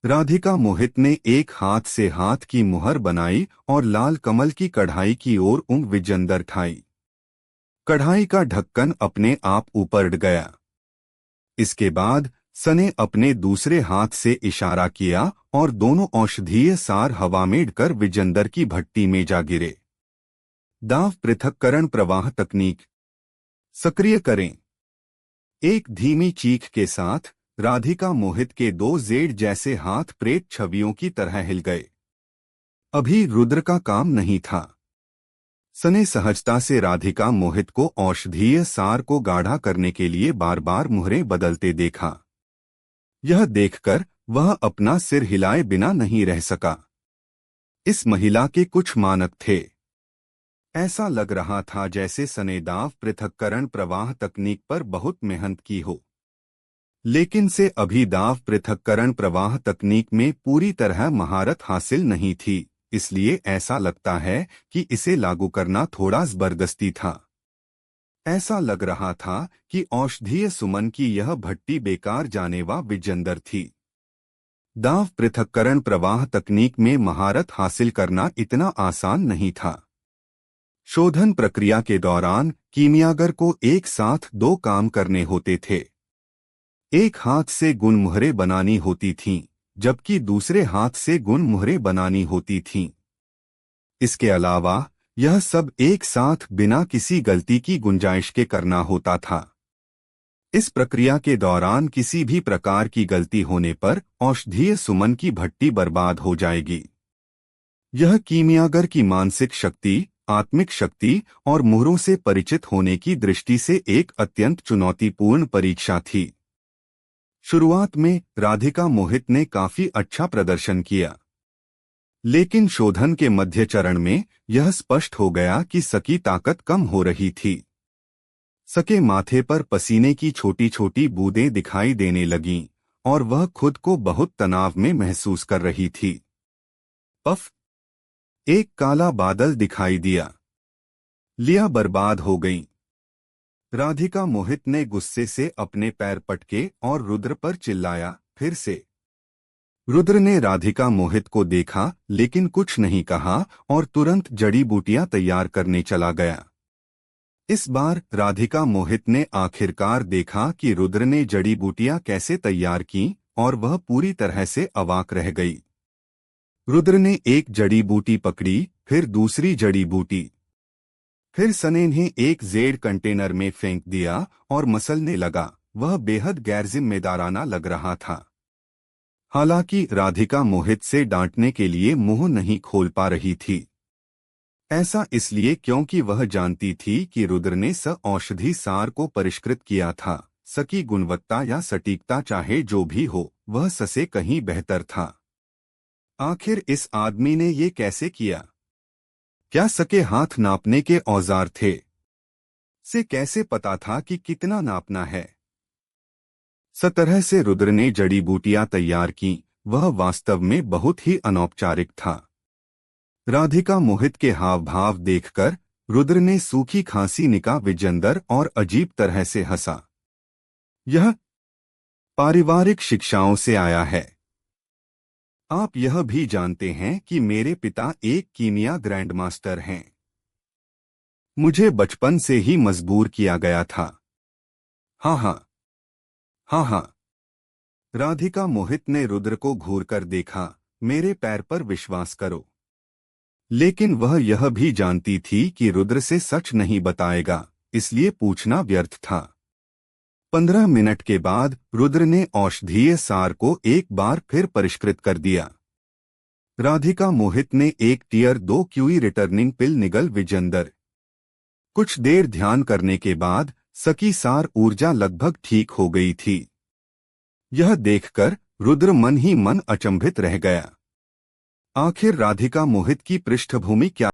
राधिका मोहित ने एक हाथ से हाथ की मुहर बनाई और लाल कमल की कढ़ाई की ओर ऊँग विजंदर ठाई। कढ़ाई का ढक्कन अपने आप ऊपर उठ गया। इसके बाद सने अपने दूसरे हाथ से इशारा किया और दोनों औषधीय सार हवा में उड़कर विजंदर की भट्टी में जा गिरे। दाब पृथक्करण प्रवाह तकनीक सक्रिय करें। एक धीमी चीख के साथ राधिका मोहित के दो जेड जैसे हाथ प्रेत छवियों की तरह हिल गए। अभी रुद्र का काम नहीं था। सने सहजता से राधिका मोहित को औषधीय सार को गाढ़ा करने के लिए बार बार मुहरें बदलते देखा। यह देखकर वह अपना सिर हिलाए बिना नहीं रह सका। इस महिला के कुछ मानक थे। ऐसा लग रहा था जैसे सने दाब पृथक्करण प्रवाह तकनीक पर बहुत मेहनत की हो। लेकिन से अभी दाब पृथक्करण प्रवाह तकनीक में पूरी तरह महारत हासिल नहीं थी, इसलिए ऐसा लगता है कि इसे लागू करना थोड़ा जबरदस्ती था। ऐसा लग रहा था कि औषधीय सुमन की यह भट्टी बेकार जाने वा विजंदर थी। दाब पृथक्करण प्रवाह तकनीक में महारत हासिल करना इतना आसान नहीं था। शोधन प्रक्रिया के दौरान कीमियागर को एक साथ दो काम करने होते थे। एक हाथ से गुणमुहरें बनानी होती थीं, जबकि दूसरे हाथ से गुणमुहरें बनानी होती थीं। इसके अलावा यह सब एक साथ बिना किसी गलती की गुंजाइश के करना होता था। इस प्रक्रिया के दौरान किसी भी प्रकार की गलती होने पर औषधीय सुमन की भट्टी बर्बाद हो जाएगी। यह कीमियागर की मानसिक शक्ति, आत्मिक शक्ति और मुहरों से परिचित होने की दृष्टि से एक अत्यंत चुनौतीपूर्ण परीक्षा थी। शुरुआत में राधिका मोहित ने काफी अच्छा प्रदर्शन किया, लेकिन शोधन के मध्य चरण में यह स्पष्ट हो गया कि सकी ताकत कम हो रही थी। सके माथे पर पसीने की छोटी छोटी बूंदें दिखाई देने लगीं और वह खुद को बहुत तनाव में महसूस कर रही थी। पफ! एक काला बादल दिखाई दिया। लिया बर्बाद हो गई। राधिका मोहित ने गुस्से से अपने पैर पटके और रुद्र पर चिल्लाया, फिर से। रुद्र ने राधिका मोहित को देखा लेकिन कुछ नहीं कहा और तुरंत जड़ी बूटियां तैयार करने चला गया। इस बार राधिका मोहित ने आखिरकार देखा कि रुद्र ने जड़ी बूटियां कैसे तैयार की और वह पूरी तरह से अवाक रह गई। रुद्र ने एक जड़ी बूटी पकड़ी, फिर दूसरी जड़ी बूटी। फिर सने ने एक जेड कंटेनर में फेंक दिया और मसलने लगा। वह बेहद गैरजिम्मेदाराना लग रहा था। हालांकि राधिका मोहित से डांटने के लिए मुंह नहीं खोल पा रही थी। ऐसा इसलिए क्योंकि वह जानती थी कि रुद्र ने औषधि सार को परिष्कृत किया था। सकी गुणवत्ता या सटीकता चाहे जो भी हो, वह से कहीं बेहतर था। आखिर इस आदमी ने ये कैसे किया? क्या सके हाथ नापने के औजार थे? से कैसे पता था कि कितना नापना है? तरह से रुद्र ने जड़ी बूटियां तैयार की। वह वास्तव में बहुत ही अनौपचारिक था। राधिका मोहित के हाव भाव देखकर रुद्र ने सूखी खांसी निका विजंदर और अजीब तरह से हंसा। यह पारिवारिक शिक्षाओं से आया है। आप यह भी जानते हैं कि मेरे पिता एक कीमिया ग्रैंडमास्टर हैं। मुझे बचपन से ही मजबूर किया गया था। हाँ हाँ हाँ हाँ। राधिका मोहित ने रुद्र को घूरकर देखा। मेरे पैर पर विश्वास करो। लेकिन वह यह भी जानती थी कि रुद्र से सच नहीं बताएगा, इसलिए पूछना व्यर्थ था। 15 मिनट के बाद रुद्र ने औषधीय सार को एक बार फिर परिष्कृत कर दिया। राधिका मोहित ने एक टियर 2 क्यूई रिटर्निंग पिल निगल विजेंदर। कुछ देर ध्यान करने के बाद सकी सार ऊर्जा लगभग ठीक हो गई थी। यह देखकर रुद्र मन ही मन अचंभित रह गया। आखिर राधिका मोहित की पृष्ठभूमि क्या